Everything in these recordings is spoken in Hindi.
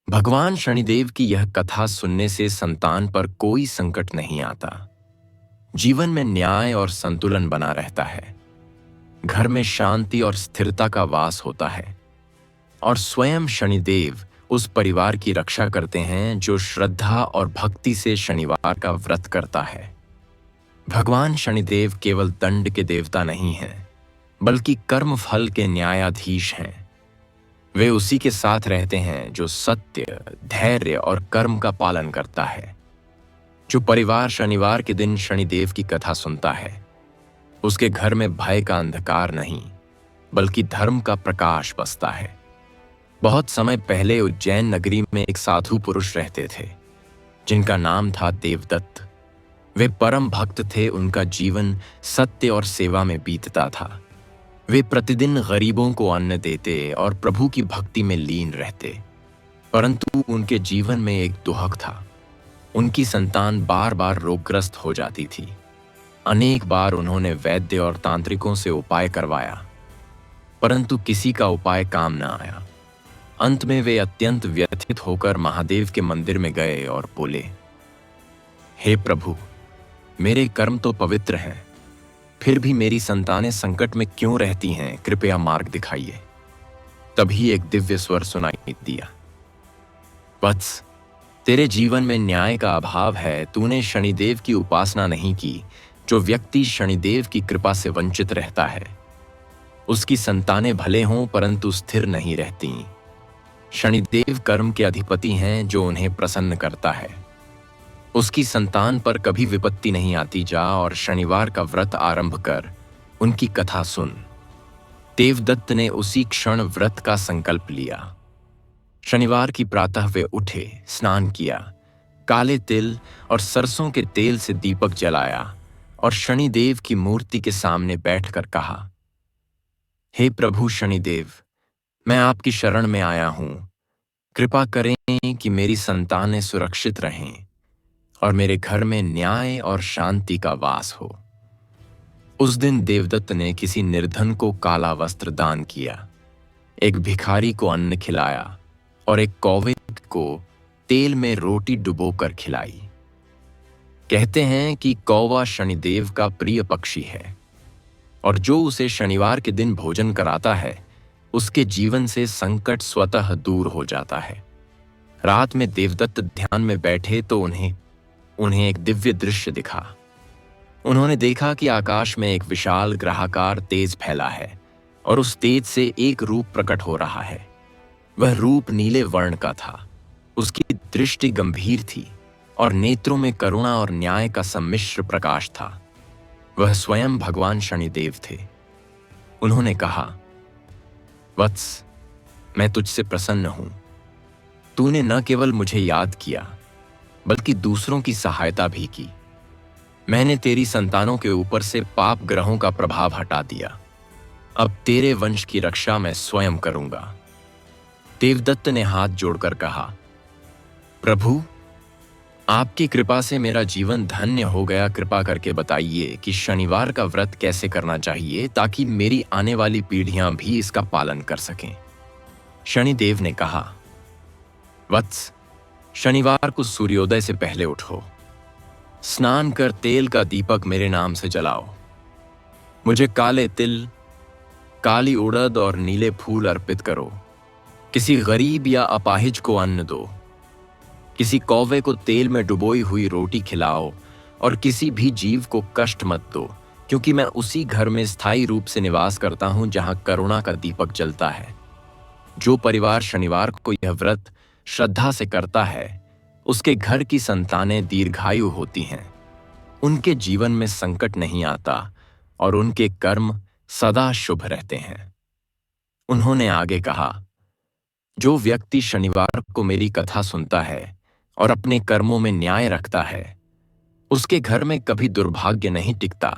भगवान शनिदेव की यह कथा सुनने से संतान पर कोई संकट नहीं आता। जीवन में न्याय और संतुलन बना रहता है। घर में शांति और स्थिरता का वास होता है और स्वयं शनिदेव उस परिवार की रक्षा करते हैं जो श्रद्धा और भक्ति से शनिवार का व्रत करता है। भगवान शनिदेव केवल दंड के देवता नहीं हैं, बल्कि कर्म फल के न्यायाधीश हैं। वे उसी के साथ रहते हैं जो सत्य, धैर्य और कर्म का पालन करता है। जो परिवार शनिवार के दिन शनिदेव की कथा सुनता है, उसके घर में भय का अंधकार नहीं, बल्कि धर्म का प्रकाश बसता है। बहुत समय पहले उज्जैन नगरी में एक साधु पुरुष रहते थे, जिनका नाम था देवदत्त। वे परम भक्त थे। उनका जीवन सत्य और सेवा में बीतता था। वे प्रतिदिन गरीबों को अन्न देते और प्रभु की भक्ति में लीन रहते। परंतु उनके जीवन में एक दुहक था। उनकी संतान बार बार रोगग्रस्त हो जाती थी। अनेक बार उन्होंने वैद्य और तांत्रिकों से उपाय करवाया, परंतु किसी का उपाय काम न आया। अंत में वे अत्यंत व्यथित होकर महादेव के मंदिर में गए और बोले, हे प्रभु, मेरे कर्म तो पवित्र हैं, फिर भी मेरी संतानें संकट में क्यों रहती हैं? कृपया मार्ग दिखाइए। तभी एक दिव्य स्वर सुनाई दिया, वत्स, तेरे जीवन में न्याय का अभाव है। तूने शनिदेव की उपासना नहीं की। जो व्यक्ति शनिदेव की कृपा से वंचित रहता है, उसकी संतानें भले हों परंतु स्थिर नहीं रहती। शनिदेव कर्म के अधिपति हैं जो उन्हें प्रसन्न करता है। उसकी संतान पर कभी विपत्ति नहीं आती। जा और शनिवार का व्रत आरंभ कर उनकी कथा सुन। देवदत्त ने उसी क्षण व्रत का संकल्प लिया। शनिवार की प्रातः वे उठे, स्नान किया, काले तिल और सरसों के तेल से दीपक जलाया और शनिदेव की मूर्ति के सामने बैठकर कहा, हे प्रभु शनिदेव, मैं आपकी शरण में आया हूं। कृपा करें कि मेरी संतानें सुरक्षित रहें और मेरे घर में न्याय और शांति का वास हो। उस दिन देवदत्त ने किसी निर्धन को काला वस्त्र दान किया, एक भिखारी को अन्न खिलाया और एक कौवे को तेल में रोटी डुबोकर खिलाई। कहते हैं कि कौवा शनिदेव का प्रिय पक्षी है और जो उसे शनिवार के दिन भोजन कराता है, उसके जीवन से संकट स्वतः दूर हो जाता है। रात में देवदत्त ध्यान में बैठे तो उन्हें एक दिव्य दृश्य दिखा। उन्होंने देखा कि आकाश में एक विशाल ग्रहाकार तेज फैला है और उस तेज से एक रूप प्रकट हो रहा है। वह रूप नीले वर्ण का था। उसकी दृष्टि गंभीर थी और नेत्रों में करुणा और न्याय का सम्मिश्र प्रकाश था। वह स्वयं भगवान शनिदेव थे। उन्होंने कहा, वत्स, मैं तुझसे प्रसन्न हूं। तूने न केवल मुझे याद किया, बल्कि दूसरों की सहायता भी की। मैंने तेरी संतानों के ऊपर से पाप ग्रहों का प्रभाव हटा दिया। अब तेरे वंश की रक्षा मैं स्वयं करूंगा। देवदत्त ने हाथ जोड़कर कहा, प्रभु, आपकी कृपा से मेरा जीवन धन्य हो गया। कृपा करके बताइए कि शनिवार का व्रत कैसे करना चाहिए ताकि मेरी आने वाली पीढ़ियां भी इसका पालन कर सकें। शनिदेव ने कहा, वत्स, शनिवार को सूर्योदय से पहले उठो, स्नान कर तेल का दीपक मेरे नाम से जलाओ। मुझे काले तिल, काली उड़द और नीले फूल अर्पित करो। किसी गरीब या अपाहिज को अन्न दो। किसी कौवे को तेल में डुबोई हुई रोटी खिलाओ और किसी भी जीव को कष्ट मत दो, क्योंकि मैं उसी घर में स्थायी रूप से निवास करता हूं जहां करुणा का दीपक जलता है। जो परिवार शनिवार को यह व्रत श्रद्धा से करता है, उसके घर की संतानें दीर्घायु होती हैं। उनके जीवन में संकट नहीं आता और उनके कर्म सदा शुभ रहते हैं। उन्होंने आगे कहा, जो व्यक्ति शनिवार को मेरी कथा सुनता है और अपने कर्मों में न्याय रखता है, उसके घर में कभी दुर्भाग्य नहीं टिकता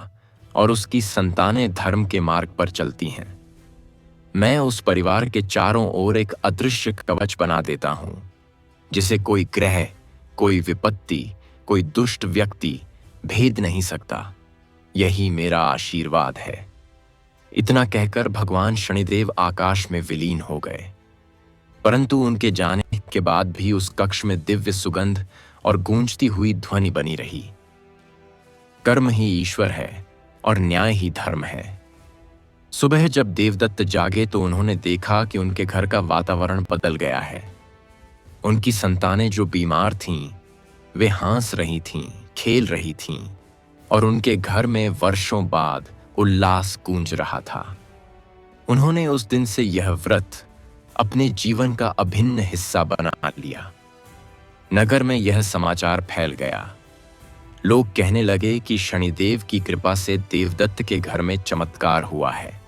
और उसकी संतानें धर्म के मार्ग पर चलती हैं। मैं उस परिवार के चारों ओर एक अदृश्य कवच बना देता हूं, जिसे कोई ग्रह, कोई विपत्ति, कोई दुष्ट व्यक्ति भेद नहीं सकता। यही मेरा आशीर्वाद है। इतना कहकर भगवान शनिदेव आकाश में विलीन हो गए। परंतु उनके जाने के बाद भी उस कक्ष में दिव्य सुगंध और गूंजती हुई ध्वनि बनी रही। कर्म ही ईश्वर है और न्याय ही धर्म है। सुबह जब देवदत्त जागे तो उन्होंने देखा कि उनके घर का वातावरण बदल गया है। उनकी संतानें जो बीमार थीं, वे हंस रही थीं, खेल रही थीं और उनके घर में वर्षों बाद उल्लास गूंज रहा था। उन्होंने उस दिन से यह व्रत अपने जीवन का अभिन्न हिस्सा बना लिया। नगर में यह समाचार फैल गया। लोग कहने लगे कि शनिदेव की कृपा से देवदत्त के घर में चमत्कार हुआ है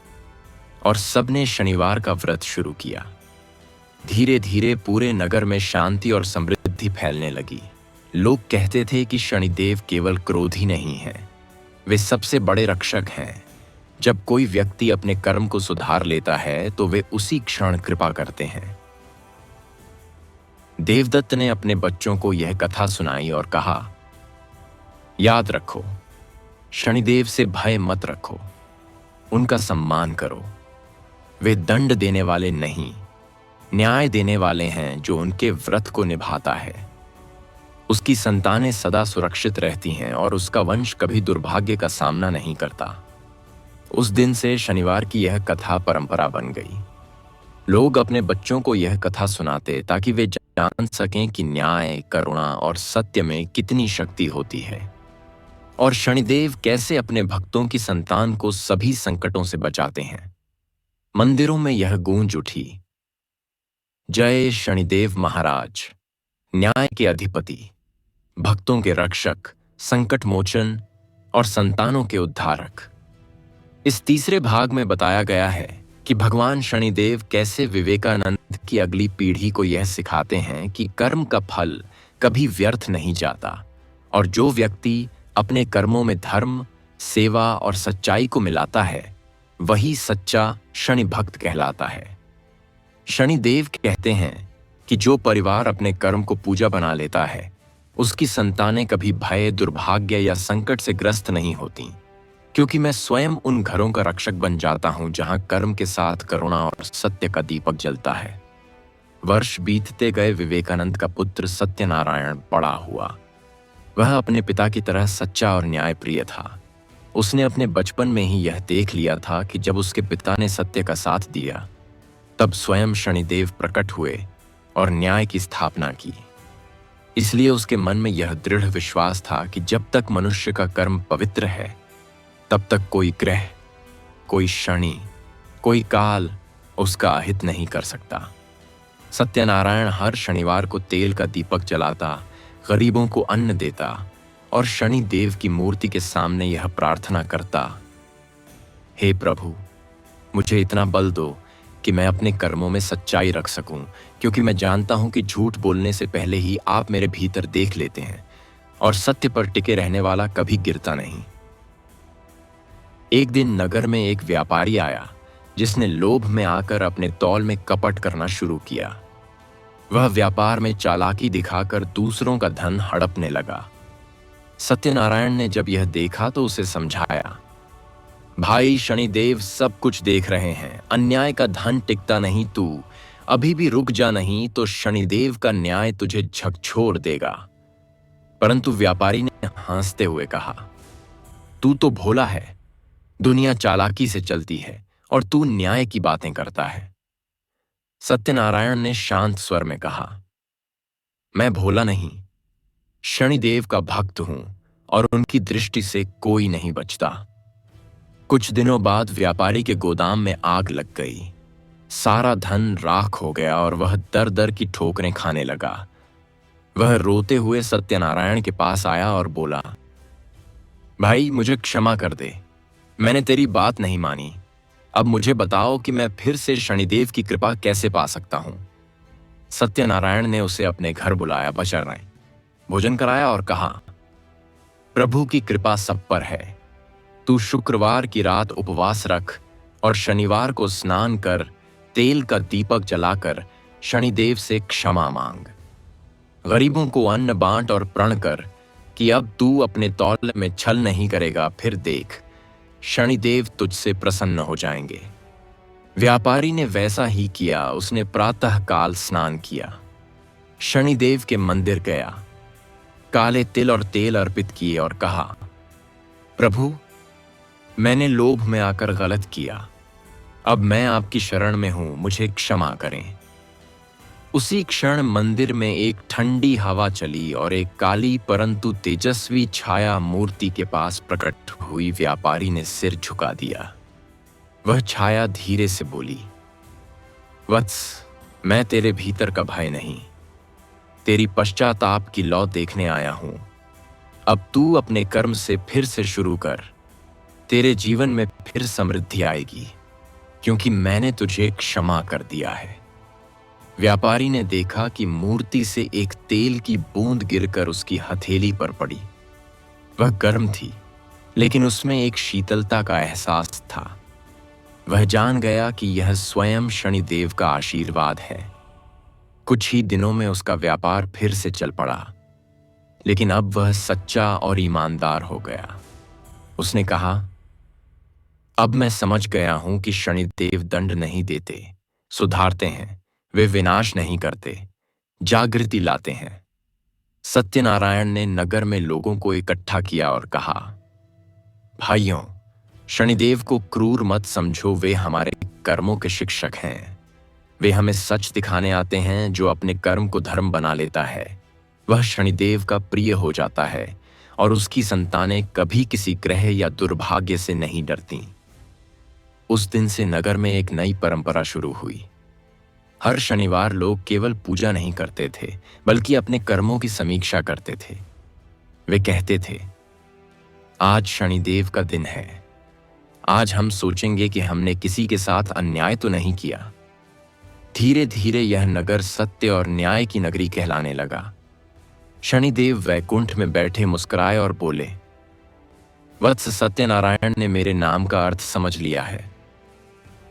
और सबने शनिवार का व्रत शुरू किया। धीरे धीरे पूरे नगर में शांति और समृद्धि फैलने लगी। लोग कहते थे कि शनिदेव केवल क्रोधी नहीं है, वे सबसे बड़े रक्षक हैं। जब कोई व्यक्ति अपने कर्म को सुधार लेता है तो वे उसी क्षण कृपा करते हैं। देवदत्त ने अपने बच्चों को यह कथा सुनाई और कहा, याद रखो, शनिदेव से भय मत रखो, उनका सम्मान करो। वे दंड देने वाले नहीं, न्याय देने वाले हैं जो उनके व्रत को निभाता है। उसकी संतानें सदा सुरक्षित रहती हैं और उसका वंश कभी दुर्भाग्य का सामना नहीं करता। उस दिन से शनिवार की यह कथा परंपरा बन गई। लोग अपने बच्चों को यह कथा सुनाते ताकि वे जान सकें कि न्याय, करुणा और सत्य में कितनी शक्ति होती है और शनिदेव कैसे अपने भक्तों की संतान को सभी संकटों से बचाते हैं। मंदिरों में यह गूंज उठी, जय शनिदेव महाराज, न्याय के अधिपति, भक्तों के रक्षक, संकट मोचन और संतानों के उद्धारक। इस तीसरे भाग में बताया गया है कि भगवान शनिदेव कैसे विवेकानंद की अगली पीढ़ी को यह सिखाते हैं कि कर्म का फल कभी व्यर्थ नहीं जाता और जो व्यक्ति अपने कर्मों में धर्म, सेवा और सच्चाई को मिलाता है वही सच्चा शनि भक्त कहलाता है। शनिदेव कहते हैं कि जो परिवार अपने कर्म को पूजा बना लेता है उसकी संतानें कभी भय, दुर्भाग्य या संकट से ग्रस्त नहीं होती, क्योंकि मैं स्वयं उन घरों का रक्षक बन जाता हूं जहां कर्म के साथ करुणा और सत्य का दीपक जलता है। वर्ष बीतते गए, विवेकानंद का पुत्र सत्यनारायण बड़ा हुआ। वह अपने पिता की तरह सच्चा और न्यायप्रिय था। उसने अपने बचपन में ही यह देख लिया था कि जब उसके पिता ने सत्य का साथ दिया तब स्वयं शनिदेव प्रकट हुए और न्याय की स्थापना की। इसलिए उसके मन में यह दृढ़ विश्वास था कि जब तक मनुष्य का कर्म पवित्र है तब तक कोई ग्रह, कोई शनि, कोई काल उसका अहित नहीं कर सकता। सत्यनारायण हर शनिवार को तेल का दीपक जलाता, गरीबों को अन्न देता और शनि देव की मूर्ति के सामने यह प्रार्थना करता, हे प्रभु, मुझे इतना बल दो कि मैं अपने कर्मों में सच्चाई रख सकूं, क्योंकि मैं जानता हूं कि झूठ बोलने से पहले ही आप मेरे भीतर देख लेते हैं और सत्य पर टिके रहने वाला कभी गिरता नहीं। एक दिन नगर में एक व्यापारी आया जिसने लोभ में आकर अपने तौल में कपट करना शुरू किया। वह व्यापार में चालाकी दिखाकर दूसरों का धन हड़पने लगा। सत्यनारायण ने जब यह देखा तो उसे समझाया, भाई, शनिदेव सब कुछ देख रहे हैं, अन्याय का धन टिकता नहीं, तू अभी भी रुक जा, नहीं तो शनिदेव का न्याय तुझे झकझोर देगा। परंतु व्यापारी ने हंसते हुए कहा, तू तो भोला है, दुनिया चालाकी से चलती है और तू न्याय की बातें करता है। सत्यनारायण ने शांत स्वर में कहा, मैं भोला नहीं, शनिदेव का भक्त हूं और उनकी दृष्टि से कोई नहीं बचता। कुछ दिनों बाद व्यापारी के गोदाम में आग लग गई। सारा धन राख हो गया और वह दर दर की ठोकरें खाने लगा। वह रोते हुए सत्यनारायण के पास आया और बोला, भाई, मुझे क्षमा कर दे, मैंने तेरी बात नहीं मानी। अब मुझे बताओ कि मैं फिर से शनिदेव की कृपा कैसे पा सकता हूं। सत्यनारायण ने उसे अपने घर बुलाया, बचर भोजन कराया और कहा, प्रभु की कृपा सब पर है। तू शुक्रवार की रात उपवास रख और शनिवार को स्नान कर तेल का दीपक जलाकर शनिदेव से क्षमा मांग। गरीबों को अन्न बांट और प्रण कर कि अब तू अपने तौल में छल नहीं करेगा। फिर देख, शनिदेव तुझसे प्रसन्न हो जाएंगे। व्यापारी ने वैसा ही किया। उसने प्रातःकाल स्नान किया, शनिदेव के मंदिर गया, काले तिल और तेल अर्पित किए और कहा, प्रभु, मैंने लोभ में आकर गलत किया। अब मैं आपकी शरण में हूं, मुझे क्षमा करें। उसी क्षण मंदिर में एक ठंडी हवा चली और एक काली परंतु तेजस्वी छाया मूर्ति के पास प्रकट हुई। व्यापारी ने सिर झुका दिया। वह छाया धीरे से बोली, वत्स, मैं तेरे भीतर का भय नहीं, तेरी पश्चाताप की लौ देखने आया हूं। अब तू अपने कर्म से फिर से शुरू कर, तेरे जीवन में फिर समृद्धि आएगी, क्योंकि मैंने तुझे क्षमा कर दिया है। व्यापारी ने देखा कि मूर्ति से एक तेल की बूंद गिरकर उसकी हथेली पर पड़ी। वह गर्म थी, लेकिन उसमें एक शीतलता का एहसास था। वह जान गया कि यह स्वयं शनिदेव का आशीर्वाद है। कुछ ही दिनों में उसका व्यापार फिर से चल पड़ा, लेकिन अब वह सच्चा और ईमानदार हो गया। उसने कहा, अब मैं समझ गया हूं कि शनिदेव दंड नहीं देते, सुधारते हैं। वे विनाश नहीं करते, जागृति लाते हैं। सत्यनारायण ने नगर में लोगों को इकट्ठा किया और कहा, भाइयों, शनिदेव को क्रूर मत समझो, वे हमारे कर्मों के शिक्षक हैं। वे हमें सच दिखाने आते हैं। जो अपने कर्म को धर्म बना लेता है, वह शनिदेव का प्रिय हो जाता है और उसकी संतानें कभी किसी ग्रह या दुर्भाग्य से नहीं डरती। उस दिन से नगर में एक नई परंपरा शुरू हुई। हर शनिवार लोग केवल पूजा नहीं करते थे, बल्कि अपने कर्मों की समीक्षा करते थे। वे कहते थे, आज शनिदेव का दिन है, आज हम सोचेंगे कि हमने किसी के साथ अन्याय तो नहीं किया। धीरे धीरे यह नगर सत्य और न्याय की नगरी कहलाने लगा। शनिदेव वैकुंठ में बैठे मुस्कुराए और बोले, वत्स, सत्यनारायण ने मेरे नाम का अर्थ समझ लिया है।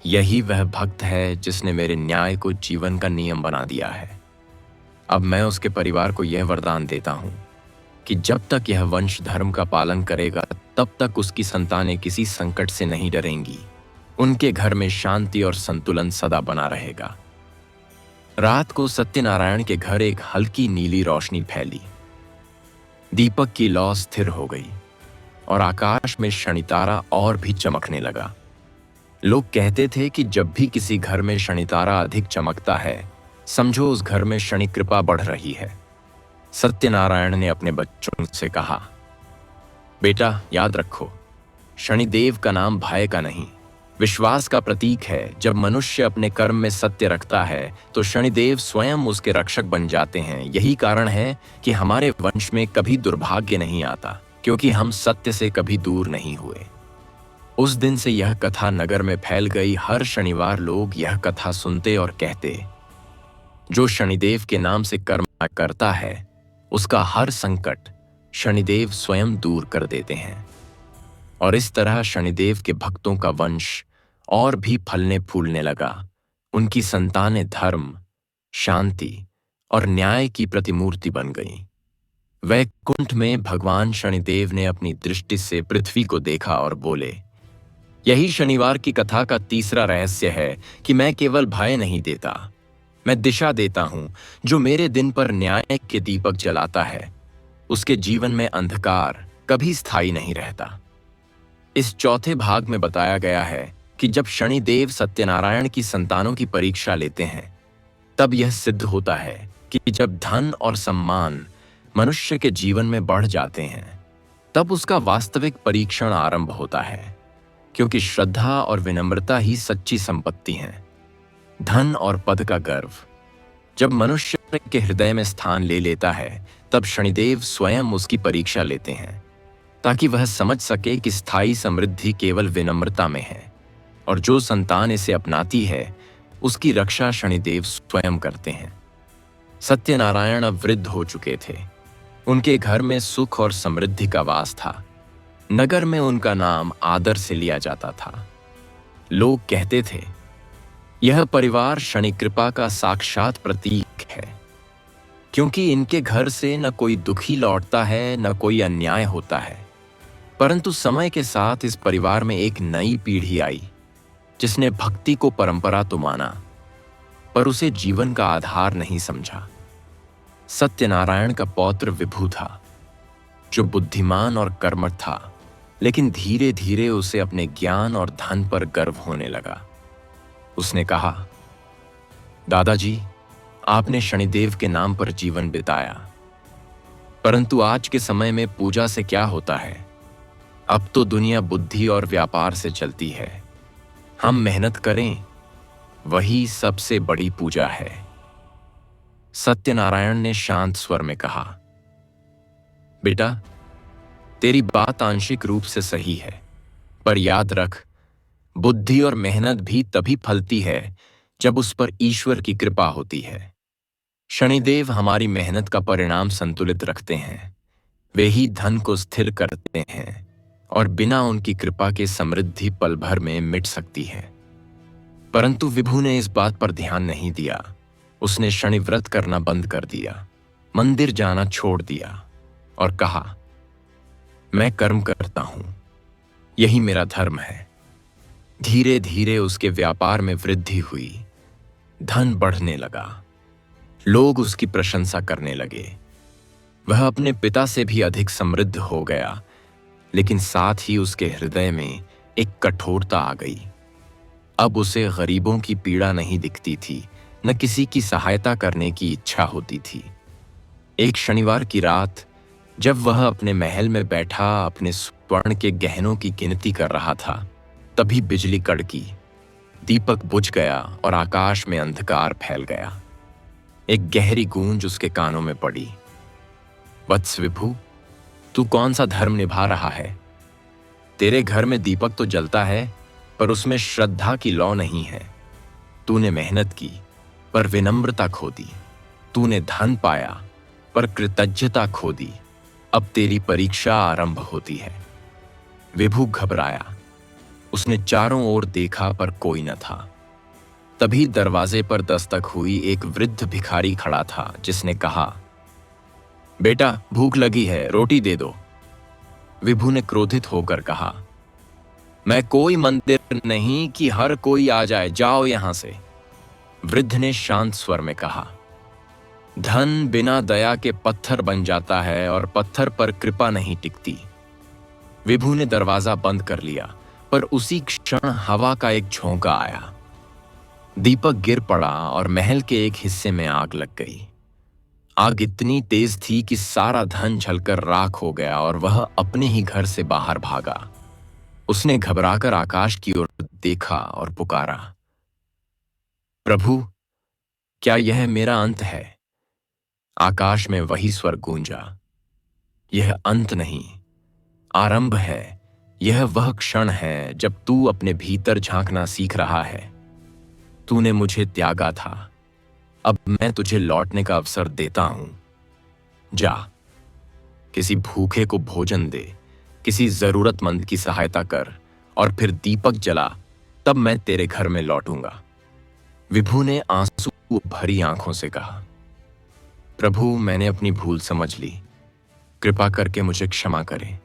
यही वह भक्त है जिसने मेरे न्याय को जीवन का नियम बना दिया है। अब मैं उसके परिवार को यह वरदान देता हूं कि जब तक यह वंश धर्म का पालन करेगा, तब तक उसकी संतानें किसी संकट से नहीं डरेंगी। उनके घर में शांति और संतुलन सदा बना रहेगा। रात को सत्यनारायण के घर एक हल्की नीली रोशनी फैली। दीपक की लौ स्थिर हो गई और आकाश में शनितारा और भी चमकने लगा। लोग कहते थे कि जब भी किसी घर में शनितारा अधिक चमकता है, समझो उस घर में शनि कृपा बढ़ रही है। सत्यनारायण ने अपने बच्चों से कहा, बेटा, याद रखो, शनिदेव का नाम भय का नहीं, विश्वास का प्रतीक है। जब मनुष्य अपने कर्म में सत्य रखता है, तो शनिदेव स्वयं उसके रक्षक बन जाते हैं। यही कारण है कि हमारे वंश में कभी दुर्भाग्य नहीं आता, क्योंकि हम सत्य से कभी दूर नहीं हुए। उस दिन से यह कथा नगर में फैल गई। हर शनिवार लोग यह कथा सुनते और कहते, जो शनिदेव के नाम से कर्म करता है, उसका हर संकट शनिदेव स्वयं दूर कर देते हैं। और इस तरह शनिदेव के भक्तों का वंश और भी फलने फूलने लगा। उनकी संतानें धर्म, शांति और न्याय की प्रतिमूर्ति बन गईं। वैकुंठ में भगवान शनिदेव ने अपनी दृष्टि से पृथ्वी को देखा और बोले, यही शनिवार की कथा का तीसरा रहस्य है कि मैं केवल भय नहीं देता, मैं दिशा देता हूं। जो मेरे दिन पर न्याय के दीपक जलाता है, उसके जीवन में अंधकार कभी स्थायी नहीं रहता। इस चौथे भाग में बताया गया है कि जब शनिदेव सत्यनारायण की संतानों की परीक्षा लेते हैं, तब यह सिद्ध होता है कि जब धन और सम्मान मनुष्य के जीवन में बढ़ जाते हैं, तब उसका वास्तविक परीक्षण आरंभ होता है, क्योंकि श्रद्धा और विनम्रता ही सच्ची संपत्ति हैं। धन और पद का गर्व जब मनुष्य के हृदय में स्थान ले लेता है, तब शनिदेव स्वयं उसकी परीक्षा लेते हैं, ताकि वह समझ सके कि स्थायी समृद्धि केवल विनम्रता में है, और जो संतान इसे अपनाती है, उसकी रक्षा शनिदेव स्वयं करते हैं। सत्यनारायण अब वृद्ध हो चुके थे। उनके घर में सुख और समृद्धि का वास था। नगर में उनका नाम आदर से लिया जाता था। लोग कहते थे, यह परिवार शनि कृपा का साक्षात प्रतीक है, क्योंकि इनके घर से न कोई दुखी लौटता है, न कोई अन्याय होता है। परंतु समय के साथ इस परिवार में एक नई पीढ़ी आई। जिसने भक्ति को परंपरा तो माना पर उसे जीवन का आधार नहीं समझा। सत्यनारायण का पौत्र विभु था, जो बुद्धिमान और कर्मठ था, लेकिन धीरे धीरे उसे अपने ज्ञान और धन पर गर्व होने लगा। उसने कहा, दादाजी, आपने शनिदेव के नाम पर जीवन बिताया, परंतु आज के समय में पूजा से क्या होता है? अब तो दुनिया बुद्धि और व्यापार से चलती है। हम मेहनत करें, वही सबसे बड़ी पूजा है। सत्यनारायण ने शांत स्वर में कहा, बेटा, तेरी बात आंशिक रूप से सही है, पर याद रख, बुद्धि और मेहनत भी तभी फलती है जब उस पर ईश्वर की कृपा होती है। शनिदेव हमारी मेहनत का परिणाम संतुलित रखते हैं। वे ही धन को स्थिर करते हैं और बिना उनकी कृपा के समृद्धि पल भर में मिट सकती है। परंतु विभु ने इस बात पर ध्यान नहीं दिया। उसने शनि व्रत करना बंद कर दिया, मंदिर जाना छोड़ दिया और कहा, मैं कर्म करता हूं, यही मेरा धर्म है। धीरे धीरे उसके व्यापार में वृद्धि हुई, धन बढ़ने लगा, लोग उसकी प्रशंसा करने लगे। वह अपने पिता से भी अधिक समृद्ध हो गया, लेकिन साथ ही उसके हृदय में एक कठोरता आ गई। अब उसे गरीबों की पीड़ा नहीं दिखती थी, न किसी की सहायता करने की इच्छा होती थी। एक शनिवार की रात, जब वह अपने महल में बैठा अपने स्वर्ण के गहनों की गिनती कर रहा था, तभी बिजली कड़की, दीपक बुझ गया और आकाश में अंधकार फैल गया। एक गहरी गूंज उसके कानों में पड़ी, वत्स विभु, तू कौन सा धर्म निभा रहा है? तेरे घर में दीपक तो जलता है, पर उसमें श्रद्धा की लौ नहीं है। तूने मेहनत की, पर विनम्रता खो दी। तूने धन पाया, पर कृतज्ञता खो दी। अब तेरी परीक्षा आरंभ होती है। विभु घबराया। उसने चारों ओर देखा, पर कोई न था। तभी दरवाजे पर दस्तक हुई। एक वृद्ध भिखारी खड़ा था, जिसने कहा, बेटा, भूख लगी है, रोटी दे दो। विभु ने क्रोधित होकर कहा, मैं कोई मंदिर नहीं कि हर कोई आ जाए, जाओ यहां से। वृद्ध ने शांत स्वर में कहा, धन बिना दया के पत्थर बन जाता है और पत्थर पर कृपा नहीं टिकती। विभु ने दरवाजा बंद कर लिया, पर उसी क्षण हवा का एक झोंका आया। दीपक गिर पड़ा और महल के एक हिस्से में आग लग गई। आग इतनी तेज थी कि सारा धन जलकर राख हो गया और वह अपने ही घर से बाहर भागा। उसने घबराकर आकाश की ओर देखा और पुकारा, प्रभु, क्या यह मेरा अंत है? आकाश में वही स्वर गूंजा, यह अंत नहीं, आरंभ है। यह वह क्षण है जब तू अपने भीतर झांकना सीख रहा है। तूने मुझे त्यागा था, अब मैं तुझे लौटने का अवसर देता हूं। जा, किसी भूखे को भोजन दे, किसी जरूरतमंद की सहायता कर और फिर दीपक जला, तब मैं तेरे घर में लौटूंगा। विभु ने आंसू भरी आंखों से कहा, प्रभु, मैंने अपनी भूल समझ ली, कृपा करके मुझे क्षमा करें।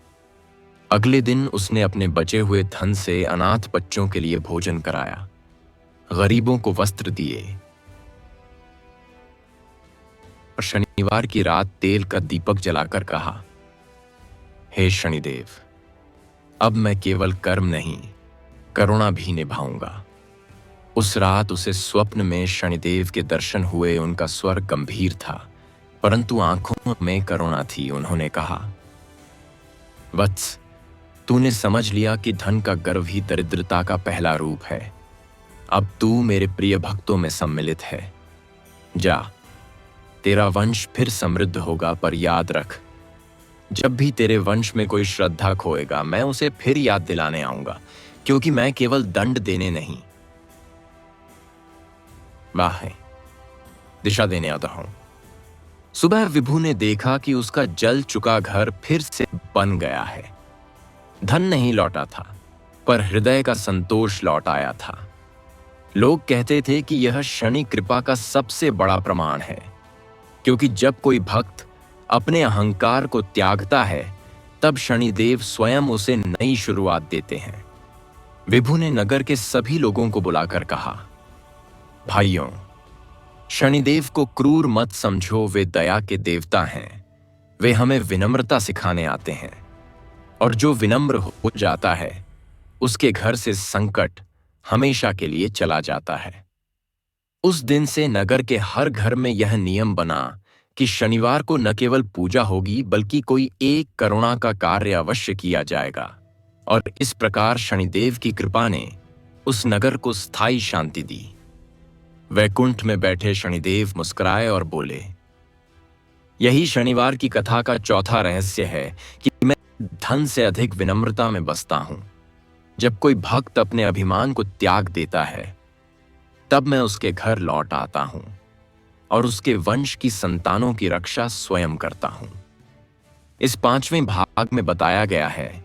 अगले दिन उसने अपने बचे हुए धन से अनाथ बच्चों के लिए भोजन कराया, गरीबों को वस्त्र दिए और शनिवार की रात तेल का दीपक जलाकर कहा, हे शनिदेव, अब मैं केवल कर्म नहीं, करुणा भी निभाऊंगा। उस रात उसे स्वप्न में शनिदेव के दर्शन हुए। उनका स्वर गंभीर था, परंतु आंखों में करुणा थी। उन्होंने कहा, वत्स, तूने समझ लिया कि धन का गर्व ही दरिद्रता का पहला रूप है। अब तू मेरे प्रिय भक्तों में सम्मिलित है। जा, तेरा वंश फिर समृद्ध होगा, पर याद रख, जब भी तेरे वंश में कोई श्रद्धा खोएगा, मैं उसे फिर याद दिलाने आऊंगा, क्योंकि मैं केवल दंड देने नहीं, दिशा देने आता हूं। सुबह विभु ने देखा कि उसका जल चुका घर फिर से बन गया है। धन नहीं लौटा था, पर हृदय का संतोष लौट आया था। लोग कहते थे कि यह शनि कृपा का सबसे बड़ा प्रमाण है, क्योंकि जब कोई भक्त अपने अहंकार को त्यागता है, तब शनिदेव स्वयं उसे नई शुरुआत देते हैं। विभु ने नगर के सभी लोगों को बुलाकर कहा, भाइयों, शनिदेव को क्रूर मत समझो, वे दया के देवता हैं। वे हमें विनम्रता सिखाने आते हैं, और जो विनम्र हो जाता है उसके घर से संकट हमेशा के लिए चला जाता है। उस दिन से नगर के हर घर में यह नियम बना कि शनिवार को न केवल पूजा होगी बल्कि कोई एक करुणा का कार्य अवश्य किया जाएगा। और इस प्रकार शनिदेव की कृपा ने उस नगर को स्थायी शांति दी। वैकुंठ में बैठे शनिदेव मुस्कुराए और बोले, यही शनिवार की कथा का चौथा रहस्य है कि मैं धन से अधिक विनम्रता में बसता हूं। जब कोई भक्त अपने अभिमान को त्याग देता है तब मैं उसके घर लौट आता हूं और उसके वंश की संतानों की रक्षा स्वयं करता हूं। इस 5वें भाग में बताया गया है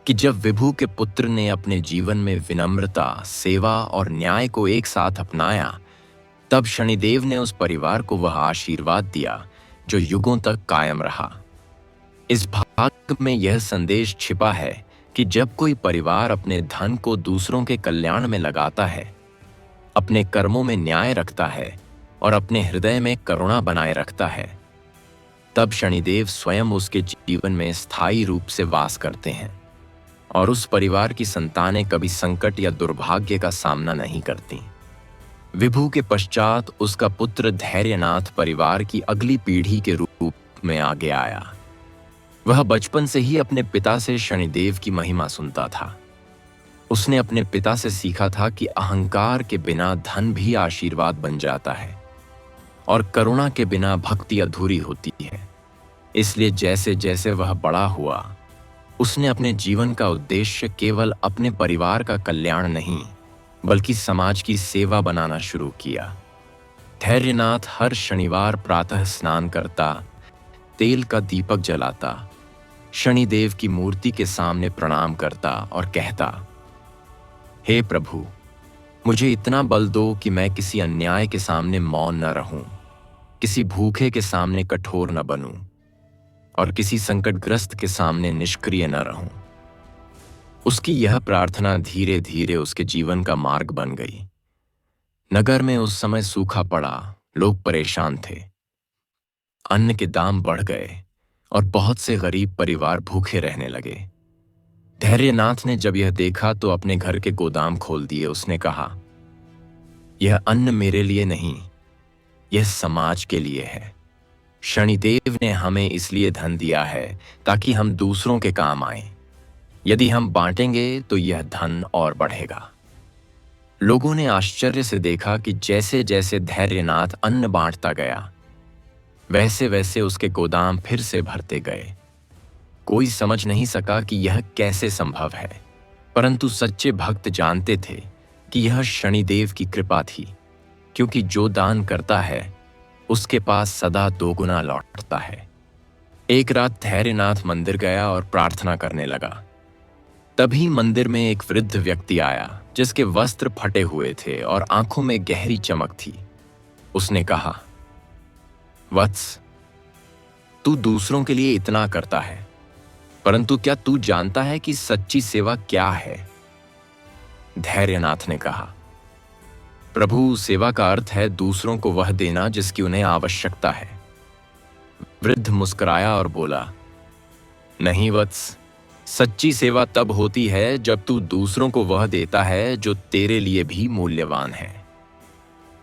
कि जब विभु के पुत्र ने अपने जीवन में विनम्रता, सेवा और न्याय को एक साथ अपनाया, तब शनिदेव ने उस परिवार को वह आशीर्वाद दिया जो युगों तक कायम रहा। इस भाग में यह संदेश छिपा है कि जब कोई परिवार अपने धन को दूसरों के कल्याण में लगाता है, अपने कर्मों में न्याय रखता है और अपने हृदय में करुणा बनाए रखता है, तब शनिदेव स्वयं उसके जीवन में स्थायी रूप से वास करते हैं और उस परिवार की संतानें कभी संकट या दुर्भाग्य का सामना नहीं करती। विभु के पश्चात उसका पुत्र धैर्यनाथ परिवार की अगली पीढ़ी के रूप में आगे आया। वह बचपन से ही अपने पिता से शनिदेव की महिमा सुनता था। उसने अपने पिता से सीखा था कि अहंकार के बिना धन भी आशीर्वाद बन जाता है और करुणा के बिना भक्ति अधूरी होती है। इसलिए जैसे जैसे वह बड़ा हुआ, उसने अपने जीवन का उद्देश्य केवल अपने परिवार का कल्याण नहीं बल्कि समाज की सेवा बनाना शुरू किया। धैर्यनाथ हर शनिवार प्रातः स्नान करता, तेल का दीपक जलाता, शनिदेव की मूर्ति के सामने प्रणाम करता और कहता, हे प्रभु, मुझे इतना बल दो कि मैं किसी अन्याय के सामने मौन न रहूं, किसी भूखे के सामने कठोर न बनूं और किसी संकटग्रस्त के सामने निष्क्रिय न रहूं। उसकी यह प्रार्थना धीरे धीरे उसके जीवन का मार्ग बन गई। नगर में उस समय सूखा पड़ा, लोग परेशान थे, अन्न के दाम बढ़ गए और बहुत से गरीब परिवार भूखे रहने लगे। धैर्यनाथ ने जब यह देखा तो अपने घर के गोदाम खोल दिए। उसने कहा, यह अन्न मेरे लिए नहीं, यह समाज के लिए है। शनिदेव ने हमें इसलिए धन दिया है ताकि हम दूसरों के काम आए। यदि हम बांटेंगे तो यह धन और बढ़ेगा। लोगों ने आश्चर्य से देखा कि जैसे जैसे धैर्यनाथ अन्न बांटता गया, वैसे वैसे उसके गोदाम फिर से भरते गए। कोई समझ नहीं सका कि यह कैसे संभव है, परंतु सच्चे भक्त जानते थे कि यह शनिदेव की कृपा थी, क्योंकि जो दान करता है उसके पास सदा दोगुना लौटता है। एक रात धैर्यनाथ मंदिर गया और प्रार्थना करने लगा। तभी मंदिर में एक वृद्ध व्यक्ति आया जिसके वस्त्र फटे हुए थे और आंखों में गहरी चमक थी। उसने कहा, वत्स, तू दूसरों के लिए इतना करता है, परंतु क्या तू जानता है कि सच्ची सेवा क्या है? धैर्यनाथ ने कहा, प्रभु, सेवा का अर्थ है दूसरों को वह देना जिसकी उन्हें आवश्यकता है। वृद्ध मुस्कुराया और बोला, नहीं वत्स, सच्ची सेवा तब होती है जब तू दूसरों को वह देता है जो तेरे लिए भी मूल्यवान है।